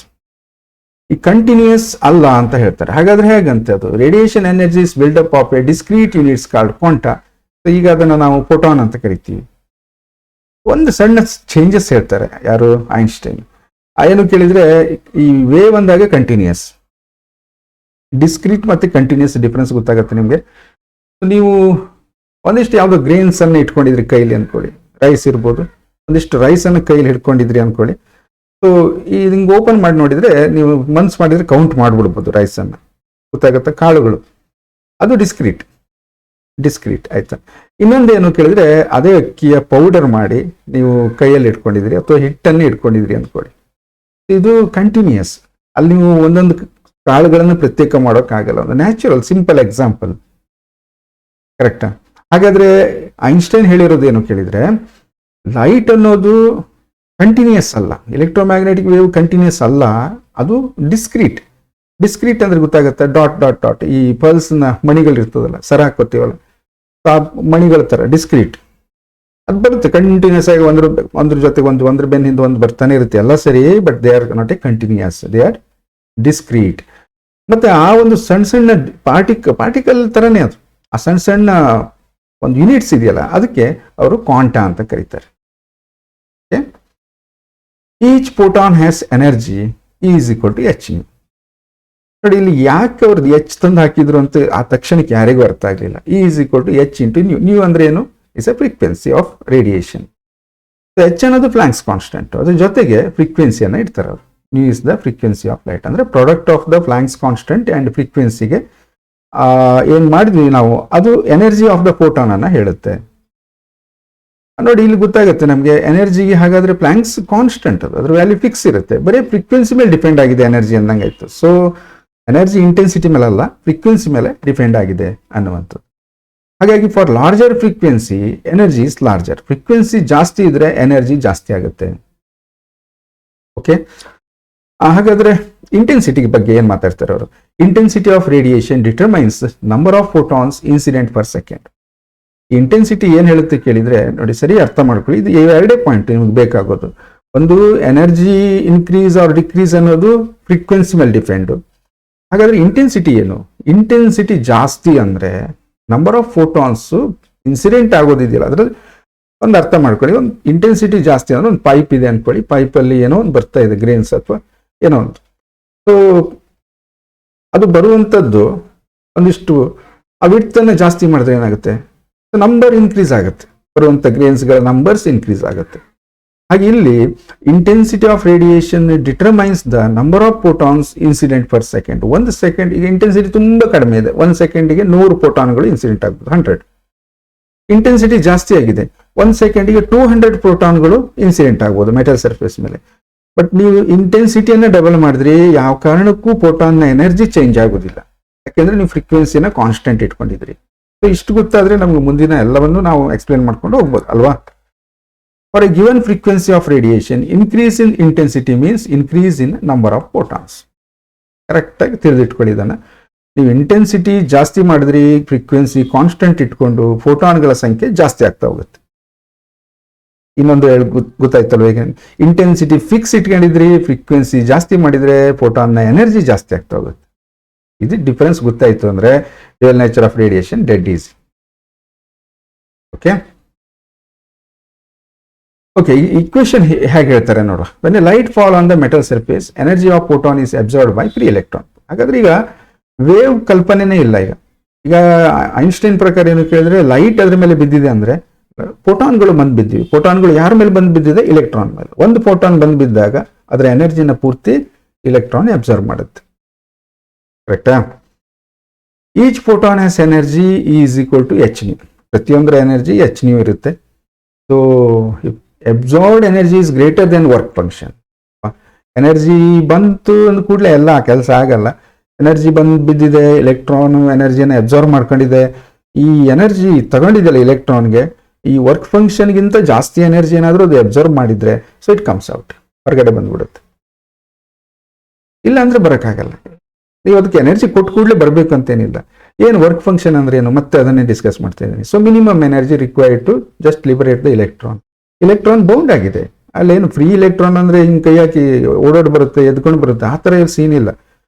Speaker 1: ಈ ಕಂಟಿನ್ಯೂಯಸ್ ಅಲ್ಲ ಅಂತ ಹೇಳ್ತಾರೆ. ಹಾಗಾದ್ರೆ ಹೇಗಂತೆ ಅದು? Radiation energy is build up of a discrete units called quanta. So ಈಗ ಅದನ್ನು ನಾವು ಫೋಟಾನ್ ಅಂತ ಕರಿತೀವಿ. ಒಂದು ಸಣ್ಣ ಚೇಂಜಸ್ ಹೇಳ್ತಾರೆ ಯಾರು? ಐನ್ಸ್ಟೈನ್. ಏನು ಕೇಳಿದ್ರೆ, ಈ ವೇವ್ ಅಂದಾಗ ಕಂಟಿನ್ಯೂಯಸ್, ಡಿಸ್ಕ್ರೀಟ್ ಮತ್ತು ಕಂಟಿನ್ಯೂಸ್ ಡಿಫ್ರೆನ್ಸ್ ಗೊತ್ತಾಗುತ್ತೆ ನಿಮಗೆ. ನೀವು ಒಂದಿಷ್ಟು ಯಾವುದೋ ಗ್ರೇನ್ಸ್ ಅನ್ನು ಇಟ್ಕೊಂಡಿದ್ರಿ ಕೈಲಿ ಅನ್ಕೊಳ್ಳಿ, ರೈಸ್ ಇರ್ಬೋದು, ಒಂದಿಷ್ಟು ರೈಸನ್ನು ಕೈಲಿ ಹಿಡ್ಕೊಂಡಿದ್ರಿ ಅನ್ಕೊಳ್ಳಿ. ಸೊ ಇದು ಹಿಂಗೆ ಓಪನ್ ಮಾಡಿ ನೋಡಿದರೆ ನೀವು ಮನ್ಸು ಮಾಡಿದರೆ ಕೌಂಟ್ ಮಾಡಿಬಿಡ್ಬೋದು ರೈಸನ್ನು, ಗೊತ್ತಾಗುತ್ತೆ, ಕಾಳುಗಳು. ಅದು ಡಿಸ್ಕ್ರೀಟ್ ಆಯ್ತಾ. ಇನ್ನೊಂದೇನು ಕೇಳಿದ್ರೆ, ಅದೇ ಅಕ್ಕಿಯ ಪೌಡರ್ ಮಾಡಿ ನೀವು ಕೈಯಲ್ಲಿ ಇಟ್ಕೊಂಡಿದ್ರಿ ಅಥವಾ ಹಿಟ್ಟನ್ನು ಇಟ್ಕೊಂಡಿದ್ರಿ ಅನ್ಕೊಳ್ಳಿ, ಇದು ಕಂಟಿನ್ಯೂಯಸ್. ಅಲ್ಲಿ ನೀವು ಒಂದೊಂದು ಕಾಳುಗಳನ್ನು ಪ್ರತ್ಯೇಕ ಮಾಡೋಕ್ಕಾಗಲ್ಲ. ಒಂದು ನ್ಯಾಚುರಲ್ ಸಿಂಪಲ್ ಎಕ್ಸಾಂಪಲ್, ಕರೆಕ್ಟಾ? ಹಾಗಾದ್ರೆ ಐನ್ಸ್ಟೈನ್ ಹೇಳಿರೋದೇನು ಕೇಳಿದ್ರೆ, ಲೈಟ್ ಅನ್ನೋದು ಕಂಟಿನ್ಯೂಯಸ್ ಅಲ್ಲ, ಎಲೆಕ್ಟ್ರೋಮ್ಯಾಗ್ನೆಟಿಕ್ ವೇವ್ ಕಂಟಿನ್ಯೂಯಸ್ ಅಲ್ಲ, ಅದು ಡಿಸ್ಕ್ರೀಟ್ ಅಂದ್ರೆ ಗೊತ್ತಾಗುತ್ತೆ, ಡಾಟ್ ಡಾಟ್ ಡಾಟ್. ಈ ಪಲ್ಸ್ನ ಮಣಿಗಳು ಇರ್ತದಲ್ಲ, ಸರ ಹಾಕೋತೀವಲ್ಲ, ಆ ಮಣಿಗಳ ಥರ ಡಿಸ್ಕ್ರೀಟ್. ಅದು ಬರುತ್ತೆ ಕಂಟಿನ್ಯೂಸ್ ಆಗಿ, ಒಂದ್ರ ಜೊತೆಗೆ ಒಂದ್ರ ಬೆನ್ನಿಂದ ಒಂದು ಬರ್ತಾನೆ ಇರುತ್ತೆ, ಎಲ್ಲ ಸರಿ. But they are not A continuous, they are discrete. ಮತ್ತೆ ಆ ಒಂದು ಸಣ್ಣ ಸಣ್ಣ ಪಾರ್ಟಿಕಲ್ ಥರನೇ ಅದು. ಆ ಸಣ್ಣ ಸಣ್ಣ ಒಂದು ಯೂನಿಟ್ಸ್ ಇದೆಯಲ್ಲ, ಅದಕ್ಕೆ ಅವರು ಕ್ವಾಂಟಾ ಅಂತ ಕರೀತಾರೆ. Each photon has energy is equal to h nu. ನೋಡಿ, ಇಲ್ಲಿ ಯಾಕೆ ಅವ್ರದ್ದು ಎಚ್ ತಂದು ಹಾಕಿದ್ರು ಅಂತ ಆ ತಕ್ಷಣಕ್ಕೆ ಯಾರಿಗೂ ಅರ್ಥ ಆಗಲಿಲ್ಲ. Is equal to h into nu. Nu ಅಂದ್ರೆ ಏನು? Is a frequency of radiation. H ಅನ್ನೋದು ಪ್ಲಾಂಕ್ಸ್ ಕಾನ್ಸ್ಟೆಂಟ್, ಅದ್ರ ಜೊತೆಗೆ ಫ್ರೀಕ್ವೆನ್ಸಿಯನ್ನು ಇಡ್ತಾರೆ ಅವರು. Nu is the frequency of light. ಅಂದ್ರೆ product of the Planck's constant and ಫ್ರೀಕ್ವೆನ್ಸಿಗೆ ಏನು ಮಾಡಿದ್ವಿ ನಾವು, ಅದು ಎನರ್ಜಿ ಆಫ್ ದ ಫೋಟಾನ್ ಅನ್ನ ಹೇಳುತ್ತೆ. ನೋಡಿ, ಇಲ್ಲಿ ಗೊತ್ತಾಗುತ್ತೆ ನಮಗೆ ಎನರ್ಜಿಗೆ. ಹಾಗಾದ್ರೆ ಪ್ಲಾಂಕ್ಸ್ ಕಾನ್ಸ್ಟೆಂಟ್, ಅದು ಅದ್ರ ವ್ಯಾಲ್ಯೂ ಫಿಕ್ಸ್ ಇರುತ್ತೆ, ಬರೀ ಫ್ರೀಕ್ವೆನ್ಸಿ ಮೇಲೆ ಡಿಪೆಂಡ್ ಆಗಿದೆ ಎನರ್ಜಿ ಅಂದಂಗಾಯ್ತು. ಸೊ ಎನರ್ಜಿ ಇಂಟೆನ್ಸಿಟಿ ಮೇಲೆ ಅಲ್ಲ, ಫ್ರೀಕ್ವೆನ್ಸಿ ಮೇಲೆ ಡಿಪೆಂಡ್ ಆಗಿದೆ ಅನ್ನುವಂಥದ್ದು. ಹಾಗಾಗಿ for larger frequency energy is larger. Frequency ಜಾಸ್ತಿ ಇದ್ರೆ ಎನರ್ಜಿ ಜಾಸ್ತಿ ಆಗುತ್ತೆ. ಓಕೆ, ಹಾಗಾದ್ರೆ ಇಂಟೆನ್ಸಿಟಿ ಬಗ್ಗೆ ಏನ್ ಮಾತಾಡ್ತಾರೆ ಅವರು? Intensity of radiation determines number of photons incident per second. Intensity ಏನ್ ಹೇಳುತ್ತೆ ಕೇಳಿದ್ರೆ, ನೋಡಿ ಸರಿ ಅರ್ಥ ಮಾಡ್ಕೊಳ್ಳಿ, ಇದು ಎರಡೇ ಪಾಯಿಂಟ್ ನಿಮ್ಗೆ ಬೇಕಾಗೋದು. ಒಂದು, ಎನರ್ಜಿ ಇನ್ಕ್ರೀಸ್ ಆರ್ ಡಿಕ್ರೀಸ್ ಅನ್ನೋದು ಫ್ರೀಕ್ವೆನ್ಸಿ ಮೇಲೆ ಡಿಪೆಂಡು. ಹಾಗಾದ್ರೆ ಇಂಟೆನ್ಸಿಟಿ ಏನು? ಇಂಟೆನ್ಸಿಟಿ ಜಾಸ್ತಿ ಅಂದ್ರೆ ನಂಬರ್ ಆಫ್ ಫೋಟಾನ್ಸ್ ಇನ್ಸಿಡೆಂಟ್ ಆಗೋದಿದೆಯಲ್ಲ, ಅದ್ರಲ್ಲಿ ಒಂದು ಅರ್ಥ ಮಾಡ್ಕೊಳ್ಳಿ. ಒಂದು ಇಂಟೆನ್ಸಿಟಿ ಜಾಸ್ತಿ ಅಂದ್ರೆ ಒಂದು ಪೈಪ್ ಇದೆ ಅನ್ಕೊಳ್ಳಿ, ಪೈಪಲ್ಲಿ ಏನೋ ಒಂದು ಬರ್ತಾ ಇದೆ, ಗ್ರೇನ್ಸ್ ಅಥವಾ ಏನೋ ಒಂದು. ಸೊ ಅದು ಬರುವಂಥದ್ದು ಒಂದಿಷ್ಟು ಆ ವಿಡ್ತನ್ನು ಜಾಸ್ತಿ ಮಾಡಿದ್ರೆ ಏನಾಗುತ್ತೆ? ನಂಬರ್ ಇನ್ಕ್ರೀಸ್ ಆಗುತ್ತೆ, ಬರುವಂಥ ಗ್ರೇನ್ಸ್ಗಳ ನಂಬರ್ಸ್ ಇನ್ಕ್ರೀಸ್ ಆಗುತ್ತೆ. ಹಾಗೆ ಇಲ್ಲಿ intensity of radiation determines the number of photons incident per second. ಒಂದು ಸೆಕೆಂಡ್, ಈಗ ಇಂಟೆನ್ಸಿಟಿ ತುಂಬಾ ಕಡಿಮೆ ಇದೆ, 1 ಸೆಕೆಂಡಿಗೆ 100 ಫೋಟಾನ್ಗಳು ಇನ್ಸಿಡೆಂಟ್ ಆಗ್ಬೋದು, 100. ಇಂಟೆನ್ಸಿಟಿ ಜಾಸ್ತಿ ಆಗಿದೆ, 1 ಸೆಕೆಂಡಿಗೆ 200 ಫೋಟಾನ್ಗಳು ಇನ್ಸಿಡೆಂಟ್ ಆಗ್ಬೋದು ಮೆಟಲ್ ಸರ್ಫೇಸ್ ಮೇಲೆ. ಬಟ್ ನೀವು ಇಂಟೆನ್ಸಿಟಿಯನ್ನು ಡಬಲ್ ಮಾಡಿದ್ರೆ ಯಾವ ಕಾರಣಕ್ಕೂ ಫೋಟಾನ್ನ ಎನರ್ಜಿ ಚೇಂಜ್ ಆಗೋದಿಲ್ಲ, ಯಾಕೆಂದ್ರೆ ನೀವು ಫ್ರೀಕ್ವೆನ್ಸಿನ ಕಾನ್ಸ್ಟೆಂಟ್ ಇಟ್ಕೊಂಡಿದ್ರಿ. ಸೊ ಇಷ್ಟು ಗೊತ್ತಾದ್ರೆ ನಮ್ಗೆ ಮುಂದಿನ ಎಲ್ಲವನ್ನು ನಾವು ಎಕ್ಸ್ಪ್ಲೇನ್ ಮಾಡ್ಕೊಂಡು ಹೋಗ್ಬೋದು ಅಲ್ವಾ? For a given frequency of radiation, increase in intensity means increase in number of photons. ಕರೆಕ್ಟಾಗಿ ತಿಳಿದಿಟ್ಕೊಳ್ಳಿ ಇದನ್ನು. ನೀವು ಇಂಟೆನ್ಸಿಟಿ ಜಾಸ್ತಿ ಮಾಡಿದ್ರಿ, ಫ್ರೀಕ್ವೆನ್ಸಿ ಕಾನ್ಸ್ಟೆಂಟ್ ಇಟ್ಕೊಂಡು ಫೋಟಾನ್ಗಳ ಸಂಖ್ಯೆ ಜಾಸ್ತಿ ಆಗ್ತಾ ಹೋಗುತ್ತೆ. ಇನ್ನೊಂದು ಗೊತ್ತಾಯ್ತಲ್ವ, ಈಗ ಇಂಟೆನ್ಸಿಟಿ ಫಿಕ್ಸ್ ಇಟ್ಕೊಂಡಿದ್ರಿ, ಫ್ರೀಕ್ವೆನ್ಸಿ ಜಾಸ್ತಿ ಮಾಡಿದ್ರೆ ಫೋಟಾನ್ನ ಎನರ್ಜಿ ಜಾಸ್ತಿ ಆಗ್ತಾ ಹೋಗುತ್ತೆ. ಇದು ಡಿಫರೆನ್ಸ್ ಗೊತ್ತಾಯ್ತು ಅಂದ್ರೆ real nature of radiation dead easy. Okay okay, equation ಹೇಗೆ ಹೇಳ್ತಾರೆ ನೋಡುವ. When A light fall on the metal surface, energy of photon is observed by free electron. ಹಾಗಾದ್ರೆ ಈಗ ವೇವ್ ಕಲ್ಪನೆನೇ ಇಲ್ಲ. ಈಗ ಐನ್ಸ್ಟೈನ್ ಪ್ರಕಾರ ಏನು ಕೇಳಿದ್ರೆ, ಲೈಟ್ ಅದ್ರ ಮೇಲೆ ಬಿದ್ದಿದೆ ಅಂದ್ರೆ ಫೋಟಾನ್ಗಳು ಬಂದು ಬಿದ್ದಿವೆ. ಫೋಟಾನ್ಗಳು ಯಾರ ಮೇಲೆ ಬಂದು ಬಿದ್ದಿದೆ? ಇಲೆಕ್ಟ್ರಾನ್ ಮೇಲೆ. ಒಂದು ಫೋಟಾನ್ ಬಂದು ಬಿದ್ದಾಗ ಅದರ ಎನರ್ಜಿನ ಪೂರ್ತಿ ಇಲೆಕ್ಟ್ರಾನ್ ಅಬ್ಸರ್ವ್ ಮಾಡುತ್ತೆ. ಕರೆಕ್ಟಾ? Each photon has energy is equal to h nu. ಪ್ರತಿಯೊಂದರ ಎನರ್ಜಿ ಎಚ್ ನ್ಯೂ ಇರುತ್ತೆ. So absorbed energy is greater than work function. Energy ಬಂತು ಅಂದ ಕೂಡಲೇ ಎಲ್ಲ ಕೆಲಸ ಆಗಲ್ಲ. ಎನರ್ಜಿ ಬಿದ್ದಿದೆ, ಎಲೆಕ್ಟ್ರಾನ್ ಎನರ್ಜಿಯನ್ನು ಅಬ್ಸಾರ್ವ್ ಮಾಡ್ಕೊಂಡಿದೆ. ಈ ಎನರ್ಜಿ ತಗೊಂಡಿದೆಯಲ್ಲ ಇಲೆಕ್ಟ್ರಾನ್ಗೆ, ಈ ವರ್ಕ್ ಫಂಕ್ಷನ್ಗಿಂತ ಜಾಸ್ತಿ ಎನರ್ಜಿ ಏನಾದರೂ ಅದು ಅಬ್ಸರ್ವ್ ಮಾಡಿದ್ರೆ ಸೊ ಇಟ್ ಕಮ್ಸ್ ಔಟ್, ಹೊರಗಡೆ ಬಂದ್ಬಿಡುತ್ತೆ. ಇಲ್ಲ ಅಂದ್ರೆ ಬರೋಕ್ಕಾಗಲ್ಲ. ನೀವು ಅದಕ್ಕೆ ಎನರ್ಜಿ ಕೊಟ್ಟು ಕೂಡಲೇ ಬರಬೇಕು ಅಂತೇನಿಲ್ಲ. ಏನು ವರ್ಕ್ ಫಂಕ್ಷನ್ ಅಂದ್ರೆ ಏನು, ಮತ್ತೆ ಅದನ್ನೇ ಡಿಸ್ಕಸ್ ಮಾಡ್ತಾ ಇದ್ದೀನಿ. So minimum energy required to just liberate the electron. Electron bound ಆಗಿದೆ. ಅಲ್ಲೇನು ಫ್ರೀ ಇಲೆಕ್ಟ್ರಾನ್ ಅಂದ್ರೆ ಹಿಂಗೆ ಕೈ ಹಾಕಿ ಓಡಾಡಿ ಬರುತ್ತೆ, ಎದ್ಕೊಂಡು ಬರುತ್ತೆ, ಆ ಥರ ಸೀನ್ ಇಲ್ಲ.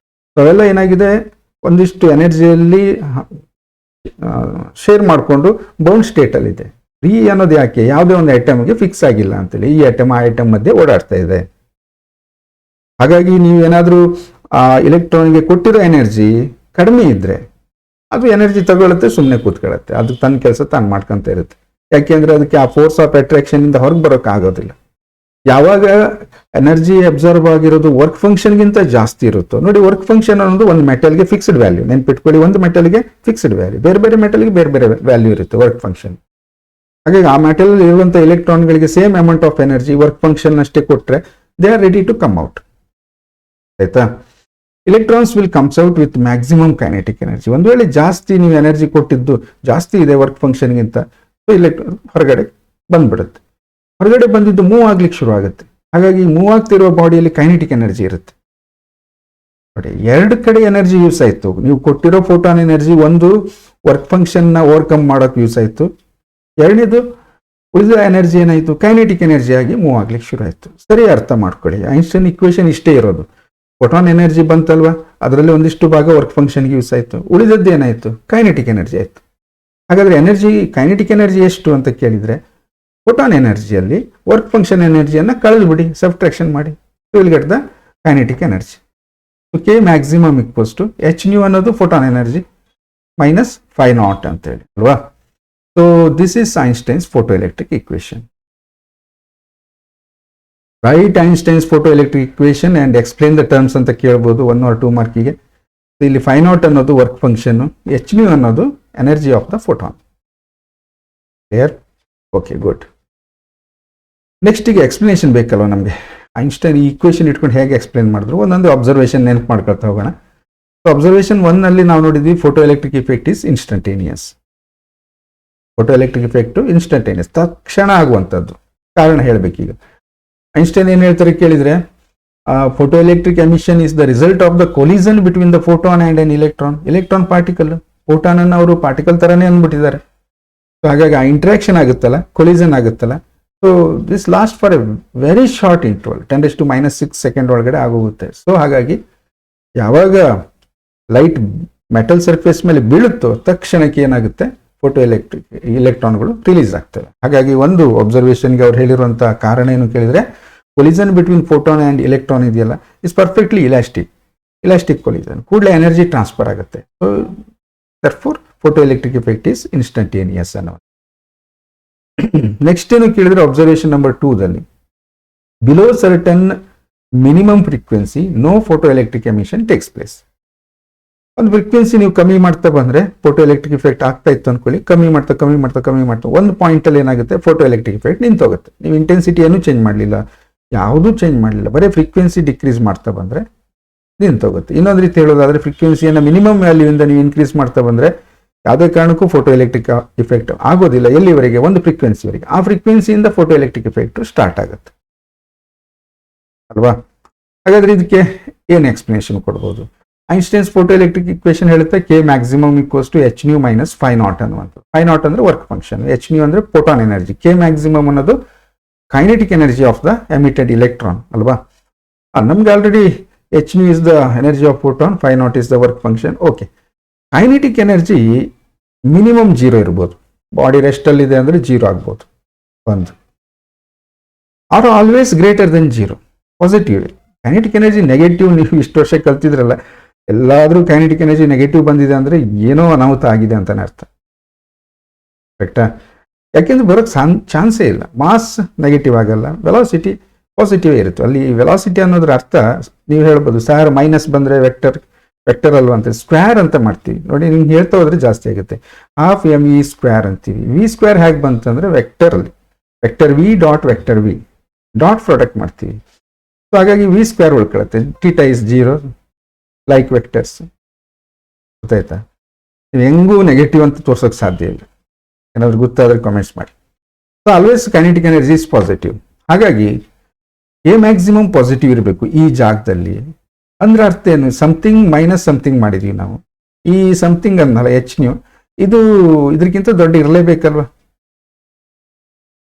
Speaker 1: ಅವೆಲ್ಲ ಏನಾಗಿದೆ, ಒಂದಿಷ್ಟು ಎನರ್ಜಿಯಲ್ಲಿ ಶೇರ್ ಮಾಡಿಕೊಂಡು ಬೌಂಡ್ ಸ್ಟೇಟಲ್ಲಿದೆ. ಫ್ರೀ ಅನ್ನೋದು ಯಾಕೆ, ಯಾವುದೇ ಒಂದು ಐಟಮ್ಗೆ ಫಿಕ್ಸ್ ಆಗಿಲ್ಲ ಅಂತೇಳಿ ಈ ಐಟಮ್ ಆ ಐಟಮ್ ಮಧ್ಯೆ ಓಡಾಡ್ತಾ ಇದೆ. ಹಾಗಾಗಿ ನೀವೇನಾದರೂ ಆ ಇಲೆಕ್ಟ್ರಾನ್ಗೆ ಕೊಟ್ಟಿರೋ ಎನರ್ಜಿ ಕಡಿಮೆ ಇದ್ರೆ ಅದು ಎನರ್ಜಿ ತಗೊಳುತ್ತೆ, ಸುಮ್ಮನೆ ಕೂತ್ಕೊಳ್ಳುತ್ತೆ, ಅದು ತನ್ನ ಕೆಲಸ ತಾನು ಮಾಡ್ಕೊಂತ ಇರುತ್ತೆ. ಯಾಕೆಂದ್ರೆ ಅದಕ್ಕೆ ಆ ಫೋರ್ಸ್ ಆಫ್ ಅಟ್ರಾಕ್ಷನ್ ಇಂದ ಹೊರಗೆ ಬರೋಕೆ ಆಗೋದಿಲ್ಲ. ಯಾವಾಗ ಎನರ್ಜಿ ಅಬ್ಸರ್ವ್ ಆಗಿರೋದು ವರ್ಕ್ ಫಂಕ್ಷನ್ಗಿಂತ ಜಾಸ್ತಿ ಇರುತ್ತೋ, ನೋಡಿ ವರ್ಕ್ ಫಂಕ್ಷನ್ ಅನ್ನೋದು ಒಂದು ಮೆಟಲ್ಗೆ ಫಿಕ್ಸ್ಡ್ ವ್ಯಾಲ್ಯೂ, ನೆನ್ಪಿಟ್ಕೊಳ್ಳಿ, ಒಂದು ಮೆಟಲ್ಗೆ ಫಿಕ್ಸ್ಡ್ ವ್ಯಾಲ್ಯೂ, ಬೇರೆ ಬೇರೆ ಮೆಟಲ್ಗೆ ಬೇರೆ ಬೇರೆ ವ್ಯಾಲ್ಯೂ ಇರುತ್ತೆ ವರ್ಕ್ ಫಂಕ್ಷನ್. ಹಾಗಾಗಿ ಆ ಮೆಟಲ್ ಇರುವಂಥ ಎಲೆಕ್ಟ್ರಾನ್ಗಳಿಗೆ same amount of energy work function ಅಷ್ಟೇ ಕೊಟ್ಟರೆ they are ready to come out. ಆಯ್ತಾ? Electrons will comes out with maximum kinetic energy. ಒಂದು ವೇಳೆ ಜಾಸ್ತಿ ನೀವು ಎನರ್ಜಿ ಕೊಟ್ಟಿದ್ದು ಜಾಸ್ತಿ ಇದೆ ವರ್ಕ್ ಫಂಕ್ಷನ್ಗಿಂತ, ಸೊ ಇಲೆಕ್ಟ್ರಾನ್ ಹೊರಗಡೆ ಬಂದ್ಬಿಡುತ್ತೆ. ಹೊರಗಡೆ ಬಂದಿದ್ದು ಮೂವ್ ಆಗ್ಲಿಕ್ಕೆ ಶುರು ಆಗುತ್ತೆ. ಹಾಗಾಗಿ ಮೂವ್ ಆಗ್ತಿರುವ ಬಾಡಿಯಲ್ಲಿ ಕೈನೆಟಿಕ್ ಎನರ್ಜಿ ಇರುತ್ತೆ. ನೋಡಿ, ಎರಡು ಕಡೆ ಎನರ್ಜಿ ಯೂಸ್ ಆಯಿತು. ನೀವು ಕೊಟ್ಟಿರೋ ಫೋಟಾನ್ ಎನರ್ಜಿ ಒಂದು ವರ್ಕ್ ಫಂಕ್ಷನ್ನ ಓವರ್ಕಮ್ ಮಾಡೋಕೆ ಯೂಸ್ ಆಯಿತು, ಎರಡನೇದು ಉಳಿದ ಎನರ್ಜಿ ಏನಾಯಿತು, ಕೈನೆಟಿಕ್ ಎನರ್ಜಿ ಆಗಿ ಮೂವ್ ಆಗ್ಲಿಕ್ಕೆ ಶುರು ಆಯಿತು. ಸರಿ, ಅರ್ಥ ಮಾಡ್ಕೊಳ್ಳಿ. ಐನ್ಸ್ಟೈನ್ ಇಕ್ವೇಶನ್ ಇಷ್ಟೇ ಇರೋದು. ಫೋಟಾನ್ ಎನರ್ಜಿ ಬಂತಲ್ವಾ, ಅದರಲ್ಲಿ ಒಂದಿಷ್ಟು ಭಾಗ ವರ್ಕ್ ಫಂಕ್ಷನ್ಗೆ ಯೂಸ್ ಆಯಿತು, ಉಳಿದದ್ದು ಏನಾಯಿತು, ಕೈನೆಟಿಕ್ ಎನರ್ಜಿ ಆಯಿತು. ಹಾಗಾದರೆ ಎನರ್ಜಿ, ಕೈನೆಟಿಕ್ ಎನರ್ಜಿ ಎಷ್ಟು ಅಂತ ಕೇಳಿದರೆ, ಫೋಟಾನ್ ಎನರ್ಜಿಯಲ್ಲಿ ವರ್ಕ್ ಫಂಕ್ಷನ್ ಎನರ್ಜಿಯನ್ನು ಕಳೆದುಬಿಡಿ, ಸಬ್ಟ್ರಾಕ್ಷನ್ ಮಾಡಿ, will get the kinetic energy. So K maximum equals to h nu ಅನ್ನೋದು photon energy minus phi naught ಅಂತೇಳಿ ಅಲ್ವಾ. So this is Einstein's photoelectric equation. Right Einstein's photoelectric equation and explain the terms ಅಂತ ಕೇಳ್ಬೋದು 1 or 2 ಮಾರ್ಕಿಗೆ. ಇಲ್ಲಿ phi naught ಅನ್ನೋದು work function, h nu ಅನ್ನೋದು energy of the photon. Clear? Okay, good. ನೆಕ್ಸ್ಟಿಗೆ explanation ಬೇಕಲ್ವ ನಮಗೆ. ಐನ್ಸ್ಟೈನ್ ಈ ಇಕ್ವೇಶನ್ ಇಟ್ಕೊಂಡು ಹೇಗೆ ಎಕ್ಸ್ಪ್ಲೇನ್ ಮಾಡಿದ್ರು, ಒಂದೊಂದು ಅಬ್ಸರ್ವೇಷನ್ ನೆನಪು ಮಾಡ್ಕೊಳ್ತಾ ಹೋಗೋಣ. ಸೊ ಅಬ್ಸರ್ವೇಷನ್ 1 ಅಲ್ಲಿ ನಾವು ನೋಡಿದ್ವಿ photoelectric effect is instantaneous. Photoelectric effect instantaneous, ತಕ್ಷಣ ಆಗುವಂಥದ್ದು. ಕಾರಣ ಹೇಳಬೇಕೀಗ. ಐನ್ಸ್ಟೈನ್ ಏನು ಹೇಳ್ತಾರೆ ಕೇಳಿದರೆ, photoelectric emission is the result of the collision between the photon and an electron. Electron particle, photon ಅನ್ನು ಅವರು ಪಾರ್ಟಿಕಲ್ ಥರನೇ ಅಂದ್ಬಿಟ್ಟಿದ್ದಾರೆ. ಸೊ ಹಾಗಾಗಿ ಆ ಇಂಟ್ರಾಕ್ಷನ್ ಆಗುತ್ತಲ್ಲ, ಕೊಲಿಷನ್ ಆಗುತ್ತಲ್ಲ, so this last for A very short interval, 10⁻⁻⁶ second ಒಳಗಡೆ ಆಗೋಗುತ್ತೆ. ಸೊ ಹಾಗಾಗಿ ಯಾವಾಗ ಲೈಟ್ ಮೆಟಲ್ ಸರ್ಫೇಸ್ ಮೇಲೆ ಬೀಳುತ್ತೋ ತಕ್ಷಣಕ್ಕೆ ಏನಾಗುತ್ತೆ, ಫೋಟೋಎಲೆಕ್ಟ್ರಿಕ್ ಇಲೆಕ್ಟ್ರಾನ್ಗಳು ರಿಲೀಸ್ ಆಗ್ತವೆ. ಹಾಗಾಗಿ ಒಂದು ಅಬ್ಸರ್ವೇಷನ್ಗೆ ಅವ್ರು ಹೇಳಿರುವಂಥ ಕಾರಣ ಏನು ಕೇಳಿದರೆ, collision between photon and electron ಇದೆಯಲ್ಲ, ಇಸ್ ಪರ್ಫೆಕ್ಟ್ಲಿ ಇಲಾಸ್ಟಿಕ್ ಕೊಲಿಷನ್, ಕೂಡಲೇ ಎನರ್ಜಿ ಟ್ರಾನ್ಸ್ಫರ್ ಆಗುತ್ತೆ. So therefore photoelectric effect is instantaneous ಅನ್ನೋ. ನೆಕ್ಸ್ಟ್ ಏನು ಕೇಳಿದ್ರೆ, ಅಬ್ಸರ್ವೇಷನ್ ನಂಬರ್ 2ದಲ್ಲಿ below certain minimum frequency no photoelectric emission takes place. ಒಂದು ಫ್ರೀಕ್ವೆನ್ಸಿ ನೀವು ಕಮ್ಮಿ ಮಾಡ್ತಾ ಬಂದರೆ ಫೋಟೋಎಲೆಕ್ಟ್ರಿಕ್ ಇಫೆಕ್ಟ್ ಆಗ್ತಾ ಇತ್ತು ಅಂದ್ಕೊಳ್ಳಿ, ಕಮ್ಮಿ ಮಾಡ್ತಾ ಒಂದು ಪಾಯಿಂಟಲ್ಲಿ ಏನಾಗುತ್ತೆ, ಫೋಟೋಎಲೆಕ್ಟ್ರಿಕ್ ಇಫೆಕ್ಟ್ ನಿಂತೋಗುತ್ತೆ. ನೀವು ಇಂಟೆನ್ಸಿಟಿ ಏನೂ ಚೇಂಜ್ ಮಾಡಲಿಲ್ಲ, ಯಾವುದೂ ಚೇಂಜ್ ಮಾಡಲಿಲ್ಲ, ಬರೀ ಫ್ರೀಕ್ವೆನ್ಸಿ ಡಿಕ್ರೀಸ್ ಮಾಡ್ತಾ ಬಂದರೆ ನಿಂತೋಗುತ್ತೆ. ಇನ್ನೊಂದು ರೀತಿ ಹೇಳೋದಾದರೆ, ಫ್ರೀಕ್ವೆನ್ಸಿಯನ್ನು ಮಿನಿಮಮ್ ವ್ಯಾಲ್ಯೂಯಿಂದ ನೀವು ಇನ್ಕ್ರೀಸ್ ಮಾಡ್ತಾ ಬಂದರೆ ಯಾವುದೇ ಕಾರಣಕ್ಕೂ ಫೋಟೋಎಲೆಕ್ಟ್ರಿಕ್ ಇಫೆಕ್ಟ್ ಆಗೋದಿಲ್ಲ. ಎಲ್ಲಿವರೆಗೆ, ಒಂದು ಫ್ರೀಕ್ವೆನ್ಸಿವರೆಗೆ. ಆ ಫ್ರೀಕ್ವೆನ್ಸಿಯಿಂದ ಫೋಟೋಎಲೆಕ್ಟ್ರಿಕ್ ಇಫೆಕ್ಟ್ ಸ್ಟಾರ್ಟ್ ಆಗುತ್ತೆ ಅಲ್ವಾ. ಹಾಗಾದರೆ ಇದಕ್ಕೆ ಏನು ಎಕ್ಸ್ಪ್ಲನೇಷನ್ ಕೊಡ್ಬೋದು? ಐನ್ಸ್ಟೈನ್ಸ್ ಫೋಟೋಎಲೆಕ್ಟ್ರಿಕ್ ಇಕ್ವೇಶನ್ ಹೇಳುತ್ತೆ K maximum equals to h nu minus phi naught ಅನ್ನುವಂಥದ್ದು. ಫೈ ನಾಟ್ ಅಂದರೆ ವರ್ಕ್ ಫಂಕ್ಷನ್, ಎಚ್ ನ್ಯೂ ಅಂದರೆ ಫೋಟಾನ್ ಎನರ್ಜಿ, ಕೆ ಮ್ಯಾಕ್ಸಿಮಮ್ ಅನ್ನೋದು kinetic energy of the emitted electron ಅಲ್ವಾ. ನಮ್ಗೆ already h nu is the energy of photon, phi naught is the work function. Okay, kinetic energy minimum 0 ಇರ್ಬೋದು, body ರೆಸ್ಟಲ್ಲಿದೆ ಅಂದರೆ 0 ಆಗ್ಬೋದು. ಒಂದು or always greater than 0 positive. Kinetic energy negative, ನೀವು ಇಷ್ಟು ವರ್ಷ ಕಲ್ತಿದ್ರಲ್ಲ, ಎಲ್ಲಾದರೂ ಕೈನೆಟಿಕ್ ಎನರ್ಜಿ ನೆಗೆಟಿವ್ ಬಂದಿದೆ ಅಂದರೆ ಏನೋ ಅನಾಹುತ ಆಗಿದೆ ಅಂತಲೇ ಅರ್ಥ. ಕರೆಕ್ಟಾ? ಯಾಕೆಂದ್ರೆ ಬರೋಕ್ಕೆ ಚಾನ್ಸೇ ಇಲ್ಲ. ಮಾಸ್ ನೆಗೆಟಿವ್ ಆಗಲ್ಲ, ವೆಲಾಸಿಟಿ ಪಾಸಿಟಿವ್ ಇರುತ್ತೆ. ಅಲ್ಲಿ ವೆಲಾಸಿಟಿ ಅನ್ನೋದ್ರ ಅರ್ಥ ನೀವು ಹೇಳ್ಬೋದು ಸರ್ ಮೈನಸ್ ಬಂದರೆ ವೆಕ್ಟರ್ ಅಲ್ವಾ ಅಂತ, ಸ್ಕ್ವೇರ್ ಅಂತ ಮಾಡ್ತೀವಿ ನೋಡಿ. ನಿಮ್ಗೆ ಹೇಳ್ತಾ ಹೋದ್ರೆ ಜಾಸ್ತಿ ಆಗುತ್ತೆ. ಹಾಫ್ ಎಮ್ ಇ ಸ್ಕ್ವೇರ್ ಅಂತೀವಿ. ವಿ ಸ್ಕ್ವೇರ್ ಹೇಗೆ ಬಂತಂದ್ರೆ ವೆಕ್ಟರ್ ವಿ ಡಾಟ್ ಪ್ರಾಡಕ್ಟ್ ಮಾಡ್ತೀವಿ. ಸೊ ಹಾಗಾಗಿ ವಿ ಸ್ಕ್ವೇರ್ ಉಳ್ಕೊಳುತ್ತೆ. Theta is 0 like vectors. ಗೊತ್ತಾಯ್ತಾ? ನೀವು ಹೆಂಗೂ ನೆಗೆಟಿವ್ ಅಂತ ತೋರ್ಸೋಕೆ ಸಾಧ್ಯ ಇಲ್ಲ. ಏನಾದ್ರು ಗೊತ್ತಾದ್ರೆ ಕಾಮೆಂಟ್ಸ್ ಮಾಡಿ. So always kinetic energy is positive. ಹಾಗಾಗಿ ಎ ಮ್ಯಾಕ್ಸಿಮಮ್ ಪಾಸಿಟಿವ್ ಇರಬೇಕು ಈ ಜಾಗದಲ್ಲಿ. ಅಂದ್ರೆ ಅರ್ಥ ಏನು? ಸಮಥಿಂಗ್ ಮೈನಸ್ ಸಮಥಿಂಗ್ ಮಾಡಿದೀವಿ ನಾವು. ಈ ಸಮಥಿಂಗ್ ಅನ್ನಲ್ಲ h ಇದು ಇದಕ್ಕಿಂತ ದೊಡ್ಡ ಇರಲೇಬೇಕಲ್ವಾ?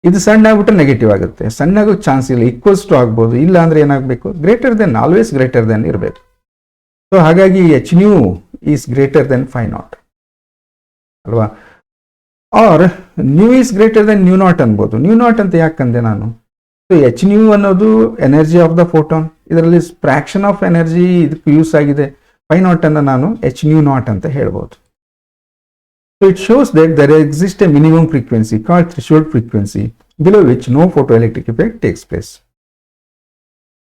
Speaker 1: ಇದು ಸಣ್ಣ ಆಗ್ಬಿಟ್ರೆ ನೆಗೆಟಿವ್ ಆಗುತ್ತೆ. ಸಣ್ಣ ಆಗೋಕ್ಕೆ ಚಾನ್ಸ್ ಇಲ್ಲ. ಈಕ್ವಲ್ಸ್ ಟು ಆಗ್ಬೋದು. ಇಲ್ಲ ಅಂದ್ರೆ ಏನಾಗಬೇಕು? Greater than, always greater than ಇರಬೇಕು. ಸೊ ಹಾಗಾಗಿ h is greater than phi naught ಅಲ್ವಾ? Or nu is greater than nu naught ಅನ್ಬೋದು. ನ್ಯೂ ನಾಟ್ ಅಂತ ಯಾಕಂದೆ ನಾನು? ಸೊ h ಅನ್ನೋದು ಎನರ್ಜಿ ಆಫ್ ದ ಫೋಟಾನ್. ಇದರಲ್ಲಿ ಫ್ರಾಕ್ಷನ್ ಆಫ್ ಎನರ್ಜಿ ಇದಕ್ಕೆ ಯೂಸ್ ಆಗಿದೆ. ಫೈ ನಾಟ್ ಅನ್ನು ನಾನು h ನಾಟ್ ಅಂತ ಹೇಳ್ಬೋದು. So it shows that there exists a minimum frequency called threshold frequency below which no photoelectric effect takes place.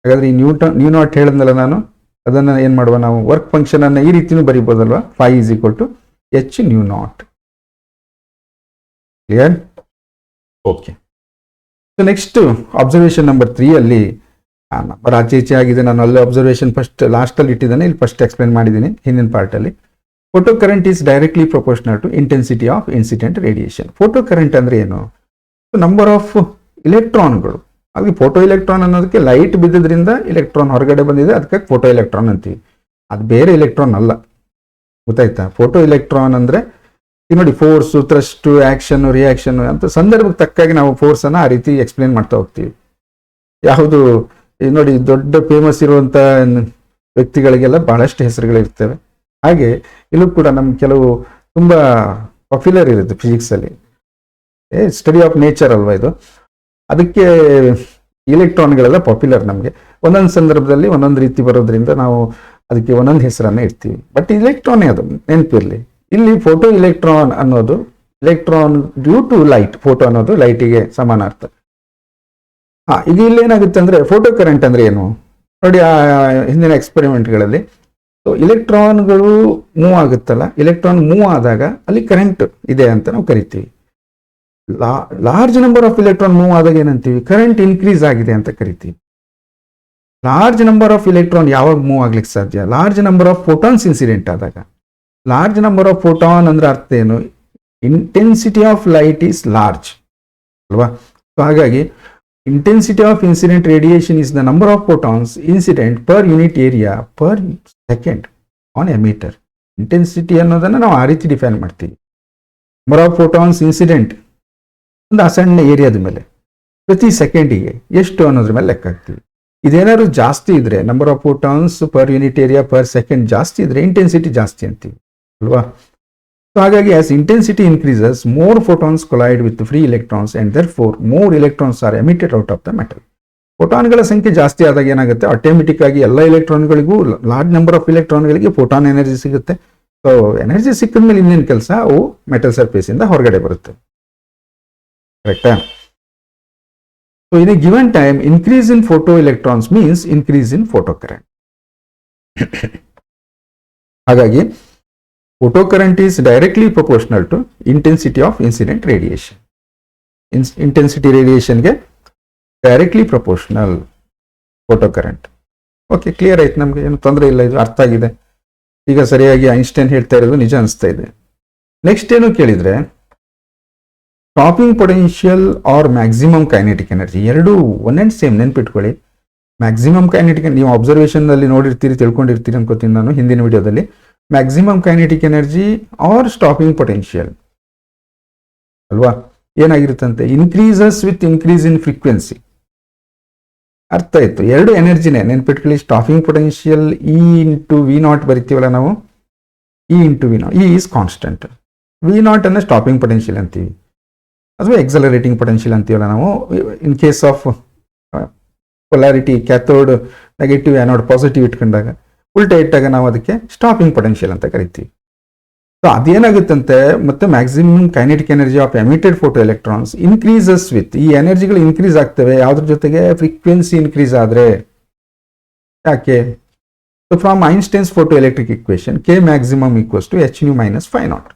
Speaker 1: ಹಾಗಾದ್ರೆ ಈ new not ಹೇಳಿದ್ನಲ್ಲ ನಾನು, ಅದನ್ನು ಏನು ಮಾಡುವ ನಾವು? ವರ್ಕ್ ಫಂಕ್ಷನ್ ಅನ್ನು ಈ ರೀತಿನೂ ಬರೀಬೋದಲ್ವಾ? Phi is equal to h nu naught. Clear? Okay. So next observation number 3 ಅಲ್ಲಿ ನಂಬರ್ ಆಚೆ ಈಚೆ ಆಗಿದೆ. ನಾನು ಅಲ್ಲೇ ಅಬ್ಸರ್ವೇಷನ್ ಫಸ್ಟ್ ಲಾಸ್ಟಲ್ಲಿ ಇಟ್ಟಿದ್ದೇನೆ, ಇಲ್ಲಿ ಫಸ್ಟ್ ಎಕ್ಸ್ಪ್ಲೇನ್ ಮಾಡಿದ್ದೀನಿ ಹಿಂದಿನ ಪಾರ್ಟಲ್ಲಿ. Photo current is directly proportional to intensity of incident radiation. Photo current ಅಂದ್ರೆ ಏನು? ನಂಬರ್ ಆಫ್ ಇಲೆಕ್ಟ್ರಾನ್ಗಳು. ಹಾಗೆ ಫೋಟೋ ಎಲೆಕ್ಟ್ರಾನ್ ಅನ್ನೋದಕ್ಕೆ ಲೈಟ್ ಬಿದ್ದದ್ರಿಂದ ಇಲೆಕ್ಟ್ರಾನ್ ಹೊರಗಡೆ ಬಂದಿದೆ, ಅದಕ್ಕೆ ಫೋಟೋ ಎಲೆಕ್ಟ್ರಾನ್ ಅಂತೀವಿ. ಅದು ಬೇರೆ ಎಲೆಕ್ಟ್ರಾನ್ ಅಲ್ಲ. ಗೊತ್ತಾಯ್ತಾ? ಫೋಟೋ ಎಲೆಕ್ಟ್ರಾನ್ ಅಂದ್ರೆ ಈಗ ನೋಡಿ, ಫೋರ್ಸು, ಥ್ರಸ್ಟ್, ಆಕ್ಷನ್, ರಿಯಾಕ್ಷನ್ ಅಂತ ಸಂದರ್ಭಕ್ಕೆ ತಕ್ಕಾಗಿ ನಾವು ಫೋರ್ಸ್ ಅನ್ನ ಆ ರೀತಿ ಎಕ್ಸ್ಪ್ಲೇನ್ ಮಾಡ್ತಾ ಹೋಗ್ತೀವಿ. ಯಾವುದು ನೋಡಿ, ದೊಡ್ಡ ಫೇಮಸ್ ಇರುವಂತ ವ್ಯಕ್ತಿಗಳಿಗೆಲ್ಲ ಬಹಳಷ್ಟು ಹೆಸರುಗಳಿರ್ತವೆ. ಹಾಗೆ ಇಲ್ಲೂ ಕೂಡ ನಮ್ಗೆ ಕೆಲವು ತುಂಬಾ ಪಾಪ್ಯುಲರ್ ಇರುತ್ತೆ ಫಿಸಿಕ್ಸ್ ಅಲ್ಲಿ. ಸ್ಟಡಿ ಆಫ್ ನೇಚರ್ ಅಲ್ವಾ ಇದು? ಅದಕ್ಕೆ ಇಲೆಕ್ಟ್ರಾನ್ಗಳೆಲ್ಲ ಪಾಪ್ಯುಲರ್. ನಮಗೆ ಒಂದೊಂದು ಸಂದರ್ಭದಲ್ಲಿ ಒಂದೊಂದು ರೀತಿ ಬರೋದ್ರಿಂದ ನಾವು ಅದಕ್ಕೆ ಒಂದೊಂದು ಹೆಸರನ್ನ ಇಡ್ತೀವಿ. ಬಟ್ ಇಲೆಕ್ಟ್ರಾನೇ ಅದು ನೆನಪಿರ್ಲಿ. ಇಲ್ಲಿ ಫೋಟೋ ಇಲೆಕ್ಟ್ರಾನ್ ಅನ್ನೋದು ಇಲೆಕ್ಟ್ರಾನ್ ಡ್ಯೂ ಟು ಲೈಟ್. ಫೋಟೋ ಅನ್ನೋದು ಲೈಟಿಗೆ ಸಮಾನಾರ್ಥ. ಈಗ ಇಲ್ಲಿ ಏನಾಗುತ್ತೆ ಅಂದ್ರೆ, ಫೋಟೋ ಕರೆಂಟ್ ಅಂದ್ರೆ ಏನು ನೋಡಿ, ಆ ಹಿಂದಿನ ಎಕ್ಸ್ಪೆರಿಮೆಂಟ್ಗಳಲ್ಲಿ ಇಲೆಕ್ಟ್ರಾನ್ಗಳು ಮೂವ್ ಆಗುತ್ತಲ್ಲ, ಇಲೆಕ್ಟ್ರಾನ್ ಮೂವ್ ಆದಾಗ ಅಲ್ಲಿ ಕರೆಂಟ್ ಇದೆ ಅಂತ ನಾವು ಕರಿತೀವಿ. Large number of electron move ಆದಾಗ ಏನಂತೀವಿ? ಕರೆಂಟ್ ಇನ್ಕ್ರೀಸ್ ಆಗಿದೆ ಅಂತ ಕರಿತೀವಿ. ಲಾರ್ಜ್ ನಂಬರ್ ಆಫ್ ಇಲೆಕ್ಟ್ರಾನ್ ಯಾವಾಗ ಮೂವ್ ಆಗ್ಲಿಕ್ಕೆ ಸಾಧ್ಯ? Large number of photons incident ಆದಾಗ. ಲಾರ್ಜ್ ನಂಬರ್ ಆಫ್ ಫೋಟಾನ್ ಅಂದ್ರೆ ಅರ್ಥ ಏನು? Intensity of light is large ಅಲ್ವಾ? ಸೊ ಹಾಗಾಗಿ intensity of incident radiation is the number of photons incident per unit area per second on emitter. Intensity ಅನ್ನೋದನ್ನ ನಾವು ಆ ರೀತಿ ಡಿಫೈನ್ ಮಾಡ್ತೀವಿ. ನಂಬರ್ ಆಫ್ ಫೋಟಾನ್ಸ್ ಇನ್ಸಿಡೆಂಟ್ ಒಂದು ಸಣ್ಣ ಏರಿಯಾದ ಮೇಲೆ ಪ್ರತಿ ಸೆಕೆಂಡಿಗೆ ಎಷ್ಟು ಅನ್ನೋದ್ರ ಮೇಲೆ ಲೆಕ್ಕ ಹಾಕ್ತೀವಿ. ಇದೇನಾದ್ರು ಜಾಸ್ತಿ ಇದ್ರೆ, number of photons per unit area per second ಜಾಸ್ತಿ ಇದ್ರೆ ಇಂಟೆನ್ಸಿಟಿ ಜಾಸ್ತಿ ಅಂತೀವಿ ಅಲ್ವಾ? So ಹಾಗಾಗಿ as intensity increases, more photons collide with free electrons and therefore more electrons are emitted out of the metal. ಫೋಟಾನ್ಗಳ ಸಂಖ್ಯೆ ಜಾಸ್ತಿ ಆದಾಗ ಏನಾಗುತ್ತೆ? ಆಟೋಮೆಟಿಕ್ ಆಗಿ ಎಲ್ಲ ಎಲೆಕ್ಟ್ರಾನ್ಗಳಿಗೂ, ಲಾರ್ಜ್ ನಂಬರ್ ಆಫ್ ಇಲೆಕ್ಟ್ರಾನ್ಗಳಿಗೆ ಫೋಟಾನ್ ಎನರ್ಜಿ ಸಿಗುತ್ತೆ. ಸೊ ಎನರ್ಜಿ ಸಿಕ್ಕಿದ ಮೇಲೆ ಇನ್ನೇನು ಕೆಲಸ? ಅವು ಮೆಟಲ್ ಸರ್ಫೇಸ್ ಇಂದ ಹೊರಗಡೆ ಬರುತ್ತೆ. ಕರೆಕ್ಟಾ? So in a given time increase in photo electrons means increase in photo current. ಹಾಗಾಗಿ photo current is directly proportional to intensity of incident radiation. Intensity radiation ಗೆ directly proportional photo current. Okay, clear ಆಯ್ತು ನಮ್ಗೆ? ಏನು ತೊಂದರೆ ಇಲ್ಲ, ಇದು ಅರ್ಥ ಆಗಿದೆ. ಈಗ ಸರಿಯಾಗಿ ಐನ್ಸ್ಟೈನ್ ಹೇಳ್ತಾ ಇರೋದು ನಿಜ ಅನಿಸ್ತಾ ಇದೆ. ನೆಕ್ಸ್ಟ್ ಏನು ಕೇಳಿದ್ರೆ, stopping potential or maximum kinetic energy. ಎರಡು ಒನ್ ಅಂಡ್ ಸೇಮ್, ನೆನ್ಪಿಟ್ಕೊಳ್ಳಿ. ಮ್ಯಾಕ್ಸಿಮಮ್ ಕೈನೆಟಿಕ್, ನೀವು ಅಬ್ಸರ್ವೇಷನ್ ಅಲ್ಲಿ ನೋಡಿರ್ತೀರಿ, ತಿಳ್ಕೊಂಡಿರ್ತೀರಿ ಅನ್ಕೋತೀನಿ ನಾನು ಹಿಂದಿನ ವಿಡಿಯೋದಲ್ಲಿ. Maximum kinetic energy or stopping potential ಅಲ್ವಾ? ಏನಾಗಿರುತ್ತಂತೆ? Increases with increase in frequency. ಅರ್ಥ ಆಯ್ತು? ಎರಡು ಎನರ್ಜಿನೇ ನೆನ್ಪಿಟ್ಕೊಳ್ಳಿ. Stopping potential e into V naught ಬರಿತೀವಲ್ಲ ನಾವು, e into V naught. E is constant. V naught ಅನ್ನ ಸ್ಟಾಪಿಂಗ್ ಪೊಟೆನ್ಷಿಯಲ್ ಅಂತೀವಿ, ಅಥವಾ ಎಕ್ಸಲರೇಟಿಂಗ್ ಪೊಟೆನ್ಷಿಯಲ್ ಅಂತೀವಲ್ಲ ನಾವು. ಇನ್ case of polarity, cathode negative, anode positive ಇಟ್ಕೊಂಡಾಗ, ಉಲ್ಟಾ ಇಟ್ಟಾಗ ನಾವು ಅದಕ್ಕೆ ಸ್ಟಾಪಿಂಗ್ ಪೊಟೆನ್ಷಿಯಲ್ ಅಂತ ಕರಿತೀವಿ. ಸೊ ಅದೇನಾಗುತ್ತಂತೆ, ಮತ್ತೆ maximum kinetic energy of emitted photo electrons increases with, ಈ ಎನರ್ಜಿಗಳು ಇನ್ಕ್ರೀಸ್ ಆಗ್ತವೆ ಯಾವ್ದ್ರ ಜೊತೆಗೆ? ಫ್ರೀಕ್ವೆನ್ಸಿ ಇನ್ಕ್ರೀಸ್ ಆದ್ರೆ. ಯಾಕೆ? So from Einstein's photoelectric equation, K maximum equals to h nu minus phi naught.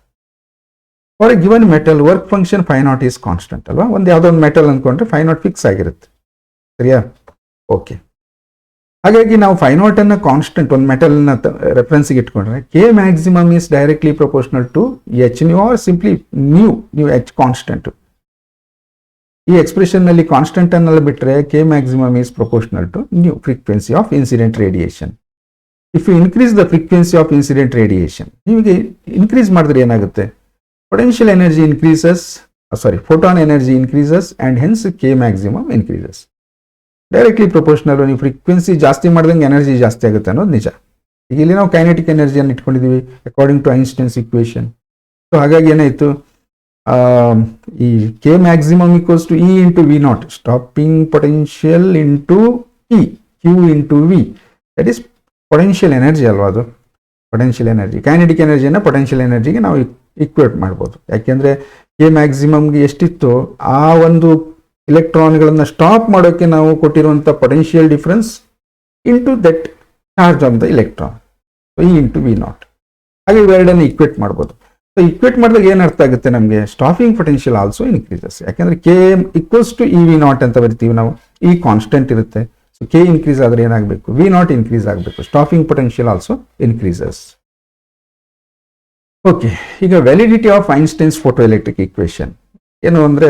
Speaker 1: For a given metal, work function phi naught is constant ಅಲ್ವಾ. ಒಂದು ಯಾವುದೋ ಒಂದು ಮೆಟಲ್ ಅಂದ್ಕೊಂಡ್ರೆ phi naught ಫಿಕ್ಸ್ ಆಗಿರುತ್ತೆ, ಸರಿಯಾ? ಓಕೆ, ಹಾಗಾಗಿ ನಾವು phi naught ಅನ್ನ ಕಾನ್ಸ್ಟೆಂಟ್ ಒಂದು ಮೆಟಲ್ನ ರೆಫರೆನ್ಸ್ಗೆ ಇಟ್ಕೊಂಡ್ರೆ K maximum is directly proportional to h nu or simply nu h constant. ಈ ಎಕ್ಸ್ಪ್ರೆಷನ್ ನಲ್ಲಿ ಕಾನ್ಸ್ಟೆಂಟ್ ಅನ್ನೆಲ್ಲ ಬಿಟ್ಟರೆ K maximum is proportional to nu frequency of incident radiation. If you increase the frequency of incident radiation, ನಿಮಗೆ increase ಮಾಡಿದ್ರೆ ಏನಾಗುತ್ತೆ? Potential energy increases, photon energy increases and hence K maximum increases. Directly proportional. ನೀವು frequency ಜಾಸ್ತಿ ಮಾಡಿದಂಗೆ energy ಜಾಸ್ತಿ ಆಗುತ್ತೆ ಅನ್ನೋದು ನಿಜ. ಈಗ ಇಲ್ಲಿ ನಾವು ಕೈನೆಟಿಕ್ ಎನರ್ಜಿಯನ್ನು ಇಟ್ಕೊಂಡಿದ್ದೀವಿ according to Einstein's equation. So ಹಾಗಾಗಿ ಏನಾಯಿತು, ಈ K maximum equals to e into V naught, stopping potential into e, q into V, that is potential energy ಅಲ್ವಾ ಅದು. ಪೊಟೆನ್ಷಿಯಲ್ ಎನರ್ಜಿ, ಕೈನೆಟಿಕ್ ಎನರ್ಜಿಯನ್ನು ಪೊಟೆನ್ಷಿಯಲ್ ಎನರ್ಜಿಗೆ ನಾವು ಈಕ್ವೇಟ್ ಮಾಡ್ಬೋದು. ಯಾಕೆಂದರೆ ಕೆ ಮ್ಯಾಕ್ಸಿಮಮ್ಗೆ ಎಷ್ಟಿತ್ತು ಆ ಒಂದು ಇಲೆಕ್ಟ್ರಾನ್ಗಳನ್ನು ಸ್ಟಾಪ್ ಮಾಡೋಕ್ಕೆ ನಾವು ಕೊಟ್ಟಿರುವಂಥ potential difference into that charge of the electron, e into V naught. ಹಾಗೆ ಇವೆರಡನ್ನು ಈಕ್ವೇಟ್ ಮಾಡ್ಬೋದು. ಸೊ ಈಕ್ವೇಟ್ ಮಾಡಿದಾಗ ಏನು ಅರ್ಥ ಆಗುತ್ತೆ ನಮಗೆ? Stopping potential also increases. ಯಾಕೆಂದರೆ K equals to e v naught ಅಂತ ಬರಿತೀವಿ ನಾವು. ಈ ಕಾನ್ಸ್ಟೆಂಟ್ ಇರುತ್ತೆ. ಸೊ ಕೆ ಇನ್ಕ್ರೀಸ್ ಆದರೆ ಏನಾಗಬೇಕು? ವಿ ನಾಟ್ ಇನ್ಕ್ರೀಸ್ ಆಗಬೇಕು. Stopping potential also increases. Okay, ಈಗ validity of Einstein's photoelectric equation ಏನು ಅಂದರೆ,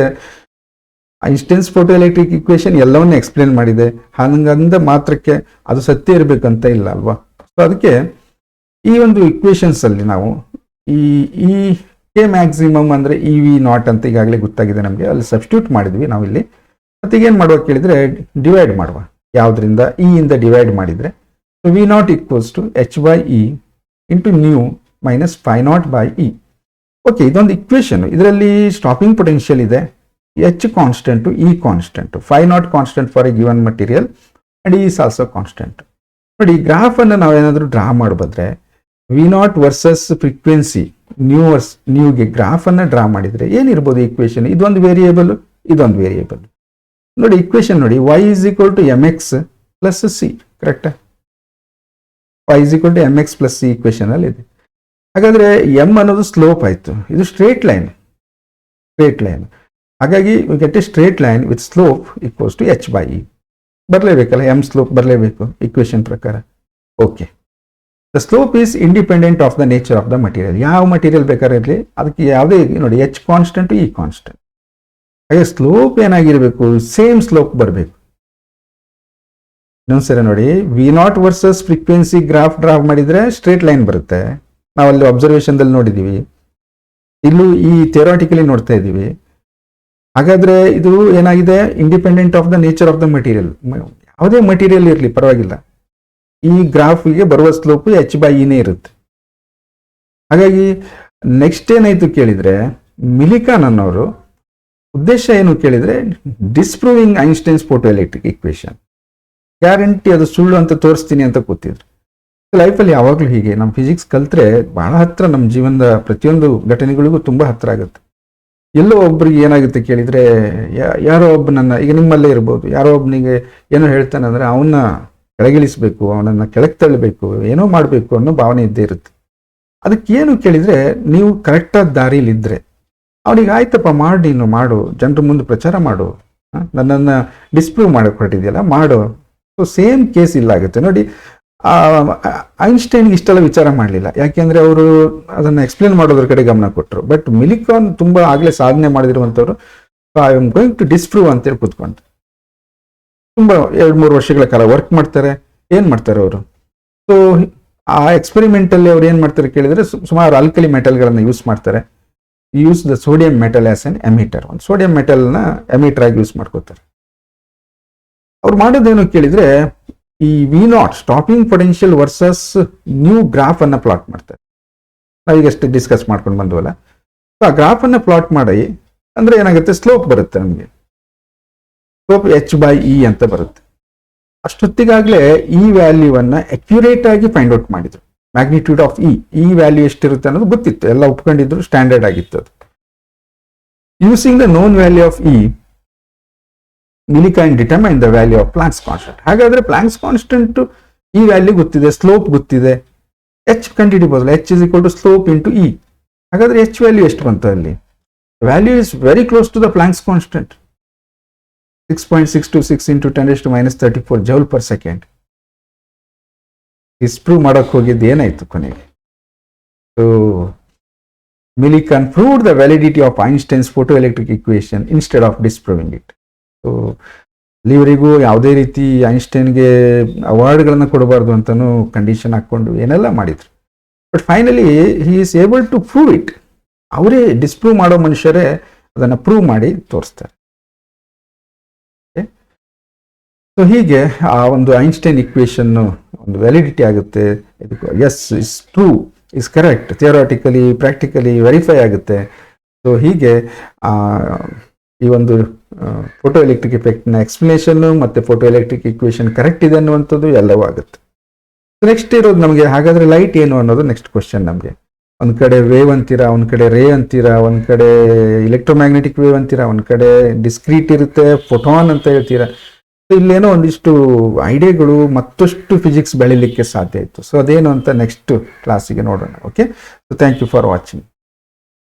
Speaker 1: ಐನ್ಸ್ಟೈನ್ಸ್ ಫೋಟೋಎಲೆಕ್ಟ್ರಿಕ್ ಇಕ್ವೇಶನ್ ಎಲ್ಲವನ್ನೂ ಎಕ್ಸ್ಪ್ಲೇನ್ ಮಾಡಿದೆ. ಹಂಗಂದ ಮಾತ್ರಕ್ಕೆ ಅದು ಸತ್ಯ ಇರಬೇಕಂತ ಇಲ್ಲ ಅಲ್ವಾ. ಸೊ ಅದಕ್ಕೆ ಈ ಒಂದು ಇಕ್ವೇಶನ್ಸ್ ಅಲ್ಲಿ ನಾವು ಈ ಕೆ ಮ್ಯಾಕ್ಸಿಮಮ್ ಅಂದರೆ ಇ ವಿ ನಾಟ್ ಅಂತ ಈಗಾಗಲೇ ಗೊತ್ತಾಗಿದೆ ನಮಗೆ, ಅಲ್ಲಿ ಸಬ್ಸ್ಟಿಟ್ಯೂಟ್ ಮಾಡಿದ್ವಿ ನಾವು ಇಲ್ಲಿ. ಮತ್ತೆ ಈಗೇನು ಮಾಡುವ ಕೇಳಿದರೆ ಡಿವೈಡ್ ಮಾಡುವ. ಯಾವುದರಿಂದ? ಇ ಇಂದ ಡಿವೈಡ್ ಮಾಡಿದರೆ v naught equals to h by e into nu minus phi naught by e. Okay, ಇದೊಂದು ಇಕ್ವೇಶನ್. ಇದರಲ್ಲಿ ಸ್ಟಾಪಿಂಗ್ ಪೊಟೆನ್ಷಿಯಲ್ ಇದೆ, h constant, e constant, phi naught constant for a given material and e is also constant. ನೋಡಿ, ಈ ಗ್ರಾಫನ್ನು ನಾವೇನಾದರೂ draw ಮಾಡಬಾದ್ರೆ v naught versus frequency ನ್ಯೂಗೆ ಗ್ರಾಫನ್ನು ಡ್ರಾ ಮಾಡಿದರೆ ಏನಿರ್ಬೋದು ಇಕ್ವೇಶನ್? ಇದೊಂದು ವೇರಿಯೇಬಲ್, ಇದೊಂದು ವೇರಿಯೇಬಲ್. ನೋಡಿ ಇಕ್ವೇಶನ್ ನೋಡಿ, y is equal to m x plus c, ಕರೆಕ್ಟಾ? y is equal to m x plus c equation ಅಲ್ಲಿ ಇದೆ. ಹಾಗಾದ್ರೆ ಎಮ್ ಅನ್ನೋದು ಸ್ಲೋಪ್ ಆಯಿತು, ಇದು ಸ್ಟ್ರೇಟ್ ಲೈನ್. ಹಾಗಾಗಿ get a straight line with slope equals to h by e. ಬರಲೇಬೇಕಲ್ಲ, m slope ಬರಲೇಬೇಕು ಇಕ್ವೇಶನ್ ಪ್ರಕಾರ. Okay, the slope is independent of the nature of the material. ಯಾವ ಮಟೀರಿಯಲ್ ಬೇಕಾದ್ರೆ ಇರಲಿ, ಅದಕ್ಕೆ ಯಾವುದೇ ನೋಡಿ ಎಚ್ ಕಾನ್ಸ್ಟೆಂಟು, ಇ ಕಾನ್ಸ್ಟೆಂಟ್. ಹಾಗೆ ಸ್ಲೋಪ್ ಏನಾಗಿರಬೇಕು? ಸೇಮ್ ಸ್ಲೋಪ್ ಬರಬೇಕು. ಇನ್ನೊಂದ್ಸರಿ ನೋಡಿ, V naught versus frequency graph draw ಮಾಡಿದರೆ ಸ್ಟ್ರೇಟ್ ಲೈನ್ ಬರುತ್ತೆ. ನಾವಲ್ಲಿ ಅಬ್ಸರ್ವೇಷನ್ದಲ್ಲಿ ನೋಡಿದ್ದೀವಿ, ಇಲ್ಲೂ ಈ ಥಿಯರಾಟಿಕಲಿ ನೋಡ್ತಾ ಇದ್ದೀವಿ. ಹಾಗಾದರೆ ಇದು ಏನಾಗಿದೆ? Independent of the nature of the material. ಯಾವುದೇ ಮಟೀರಿಯಲ್ ಇರಲಿ ಪರವಾಗಿಲ್ಲ, ಈ ಗ್ರಾಫಿಗೆ ಬರುವ ಸ್ಲೋಪು ಎಚ್ ಬೈ ಇನೇ ಇರುತ್ತೆ. ಹಾಗಾಗಿ ನೆಕ್ಸ್ಟ್ ಏನಾಯಿತು ಕೇಳಿದರೆ, ಮಿಲಿಕಾನ್ ಅನ್ನೋರು ಉದ್ದೇಶ ಏನು ಕೇಳಿದರೆ ಡಿಸ್ಪ್ರೂವಿಂಗ್ ಐನ್ಸ್ಟೈನ್ಸ್ ಫೋಟೋಎಲೆಕ್ಟ್ರಿಕ್ ಇಕ್ವೇಶನ್. ಗ್ಯಾರಂಟಿ ಅದು ಸುಳ್ಳು ಅಂತ ತೋರಿಸ್ತೀನಿ ಅಂತ ಕೂತಿದ್ರು. ಲೈಫಲ್ಲಿ ಯಾವಾಗಲೂ ಹೀಗೆ, ನಮ್ಮ ಫಿಸಿಕ್ಸ್ ಕಲ್ತ್ರೆ ಭಾಳ ಹತ್ರ, ನಮ್ಮ ಜೀವನದ ಪ್ರತಿಯೊಂದು ಘಟನೆಗಳಿಗೂ ತುಂಬ ಹತ್ರ ಆಗುತ್ತೆ. ಎಲ್ಲೋ ಒಬ್ರಿಗೆ ಏನಾಗುತ್ತೆ ಕೇಳಿದರೆ, ಯಾರೋ ಒಬ್ಬನನ್ನು, ಈಗ ನಿಮ್ಮಲ್ಲೇ ಇರ್ಬೋದು, ಯಾರೋ ಒಬ್ಬನಿಗೆ ಏನೋ ಹೇಳ್ತಾನೆ ಅಂದರೆ ಅವನ್ನ ಕೆಳಗಿಳಿಸ್ಬೇಕು, ಅವನನ್ನು ಕೆಳಗೆ ತಳ್ಳಬೇಕು, ಏನೋ ಮಾಡಬೇಕು ಅನ್ನೋ ಭಾವನೆ ಇದ್ದೇ ಇರುತ್ತೆ. ಅದಕ್ಕೇನು ಕೇಳಿದರೆ, ನೀವು ಕರೆಕ್ಟಾದ ದಾರಿಲಿದ್ದರೆ ಅವನಿಗೆ ಆಯ್ತಪ್ಪ ಮಾಡಿ, ನೀನು ಮಾಡು, ಜನರ ಮುಂದೆ ಪ್ರಚಾರ ಮಾಡು, ನನ್ನನ್ನು ಡಿಸ್ಪ್ರೂವ್ ಮಾಡಕ್ಕೆ ಹೊರಟಿದೆಯಲ್ಲ ಮಾಡು. ಸೊ ಸೇಮ್ ಕೇಸ್ ಇಲ್ಲಾಗುತ್ತೆ ನೋಡಿ. ಐನ್ಸ್ಟೈನ್ಗೆ ಇಷ್ಟೆಲ್ಲ ವಿಚಾರ ಮಾಡಲಿಲ್ಲ, ಯಾಕೆಂದರೆ ಅವರು ಅದನ್ನು ಎಕ್ಸ್ಪ್ಲೇನ್ ಮಾಡೋದ್ರ ಕಡೆ ಗಮನ ಕೊಟ್ಟರು. ಬಟ್ ಮಿಲಿಕಾನ್ ತುಂಬ ಆಗಲೇ ಸಾಧನೆ ಮಾಡಿದಿರುವಂಥವ್ರು, I am going to disprove ಅಂತೇಳಿ ಕೂತ್ಕೊಂಡು ತುಂಬ 2-3 ವರ್ಷಗಳ ಕಾಲ ವರ್ಕ್ ಮಾಡ್ತಾರೆ. ಏನು ಮಾಡ್ತಾರೆ ಅವರು? ಸೊ ಆ ಎಕ್ಸ್ಪೆರಿಮೆಂಟಲ್ಲಿ ಅವ್ರು ಏನು ಮಾಡ್ತಾರೆ ಕೇಳಿದರೆ, ಸುಮಾರು ಆಲ್ಕಲಿ ಮೆಟಲ್ಗಳನ್ನು ಯೂಸ್ ಮಾಡ್ತಾರೆ. Use the sodium metal as an emitter. ಒಂದು ಸೋಡಿಯಂ ಮೆಟಲ್ನ ಎಮಿಟರ್ ಆಗಿ ಯೂಸ್ ಮಾಡ್ಕೋತಾರೆ. ಅವ್ರು ಮಾಡೋದೇನು ಕೇಳಿದರೆ, ಈ V naught stopping potential versus nu graph ಅನ್ನ ಪ್ಲಾಟ್ ಮಾಡ್ತಾರೆ. ನಾವೀಗಷ್ಟೇ ಡಿಸ್ಕಸ್ ಮಾಡ್ಕೊಂಡು ಬಂದ್ವಲ್ಲ, ಸೊ ಆ ಗ್ರಾಫ್ ಅನ್ನ ಪ್ಲಾಟ್ ಮಾಡಿ ಅಂದ್ರೆ ಏನಾಗುತ್ತೆ, ಸ್ಲೋಪ್ ಬರುತ್ತೆ ನಮಗೆ. ಸ್ಲೋಪ್ ಎಚ್ ಬೈ ಇ ಅಂತ ಬರುತ್ತೆ. ಅಷ್ಟೊತ್ತಿಗಾಗಲೇ ಈ ವ್ಯಾಲ್ಯೂವನ್ನ ಅಕ್ಯುರೇಟ್ ಆಗಿ ಫೈಂಡ್ ಔಟ್ ಮಾಡಿದ್ರು. ಮ್ಯಾಗ್ನಿಟ್ಯೂಡ್ ಆಫ್ ಈ ವ್ಯಾಲ್ಯೂ ಎಷ್ಟಿರುತ್ತೆ ಅನ್ನೋದು ಗೊತ್ತಿತ್ತು, ಎಲ್ಲ ಒಪ್ಕೊಂಡಿದ್ರು, ಸ್ಟ್ಯಾಂಡರ್ಡ್ ಆಗಿತ್ತು ಅದು. Using the known value of e, Millikan determine the value of Planck's constant. ಹಾಗಾದ್ರೆ ಪ್ಲಾಂಕ್ಸ್ ಕಾನ್ಸ್ಟೆಂಟ್ ಈ ವ್ಯಾಲ್ಯೂ ಗೊತ್ತಿದೆ, ಸ್ಲೋಪ್ ಗೊತ್ತಿದೆ, ಎಚ್ ಕಂಡುಹಿಡಿಬೋದಲ್ಲ, h is equal to slope into e. ಹಾಗಾದ್ರೆ ಎಚ್ ವ್ಯಾಲ್ಯೂ ಎಷ್ಟು ಬಂತು ಅಲ್ಲಿ? Value is very close to the Planck's constant, 6.626 into 10⁻34 joule per second. Disprove ಮಾಡೋಕೆ ಹೋಗಿದ್ದು ಏನಾಯ್ತು ಕೊನೆಗೆ? So Millikan proved the validity of Einstein's photoelectric equation instead of disproving it. So ಇಲ್ಲಿವರೆಗೂ ಯಾವುದೇ ರೀತಿ ಐನ್ಸ್ಟೈನ್ಗೆ ಅವಾರ್ಡ್ಗಳನ್ನು ಕೊಡಬಾರ್ದು ಅಂತಲೂ ಕಂಡೀಷನ್ ಹಾಕ್ಕೊಂಡು ಏನೆಲ್ಲ ಮಾಡಿದ್ರು. But finally he is able to prove it. ಅವರೇ ಡಿಸ್ಪ್ರೂವ್ ಮಾಡೋ ಮನುಷ್ಯರೇ ಅದನ್ನು ಪ್ರೂವ್ ಮಾಡಿ ತೋರಿಸ್ತಾರೆ. ಸೊ ಹೀಗೆ ಆ ಒಂದು ಐನ್ಸ್ಟೈನ್ ಇಕ್ವೇಶನ್ನು ಒಂದು ವ್ಯಾಲಿಡಿಟಿ ಆಗುತ್ತೆ. ಎಸ್ is true, is correct, theoretically practically verify ಆಗುತ್ತೆ. ಸೊ ಹೀಗೆ ಈ ಒಂದು ಫೋಟೋ ಎಲೆಕ್ಟ್ರಿಕ್ ಎಫೆಕ್ಟ್ನ ಎಕ್ಸ್ಪ್ಲನೇಷನ್ನು ಮತ್ತು ಫೋಟೋ ಎಲೆಕ್ಟ್ರಿಕ್ ಇಕ್ವೇಶನ್ ಕರೆಕ್ಟ್ ಇದೆ ಅನ್ನುವಂಥದ್ದು ಎಲ್ಲವೂ ಆಗುತ್ತೆ. ನೆಕ್ಸ್ಟ್ ಇರೋದು ನಮಗೆ ಹಾಗಾದರೆ ಲೈಟ್ ಏನು ಅನ್ನೋದು ನೆಕ್ಸ್ಟ್ ಕ್ವಶನ್ ನಮಗೆ. ಒಂದು ಕಡೆ ವೇವ್ ಅಂತೀರಾ, ಒಂದು ಕಡೆ ರೇ ಅಂತೀರಾ, ಒಂದು ಕಡೆ ಇಲೆಕ್ಟ್ರೋಮ್ಯಾಗ್ನೆಟಿಕ್ ವೇವ್ ಅಂತೀರಾ, ಒಂದು ಕಡೆ ಡಿಸ್ಕ್ರೀಟ್ ಇರುತ್ತೆ, ಫೋಟಾನ್ ಅಂತ ಹೇಳ್ತೀರಾ. ಇಲ್ಲೇನೋ ಒಂದಿಷ್ಟು ಐಡಿಯಾಗಳು ಮತ್ತಷ್ಟು ಫಿಸಿಕ್ಸ್ ಬೆಳಿಲಿಕ್ಕೆ ಸಾಧ್ಯ ಇತ್ತು. ಸೊ ಅದೇನು ಅಂತ ನೆಕ್ಸ್ಟ್ ಕ್ಲಾಸಿಗೆ ನೋಡೋಣ. Okay, so thank you for watching.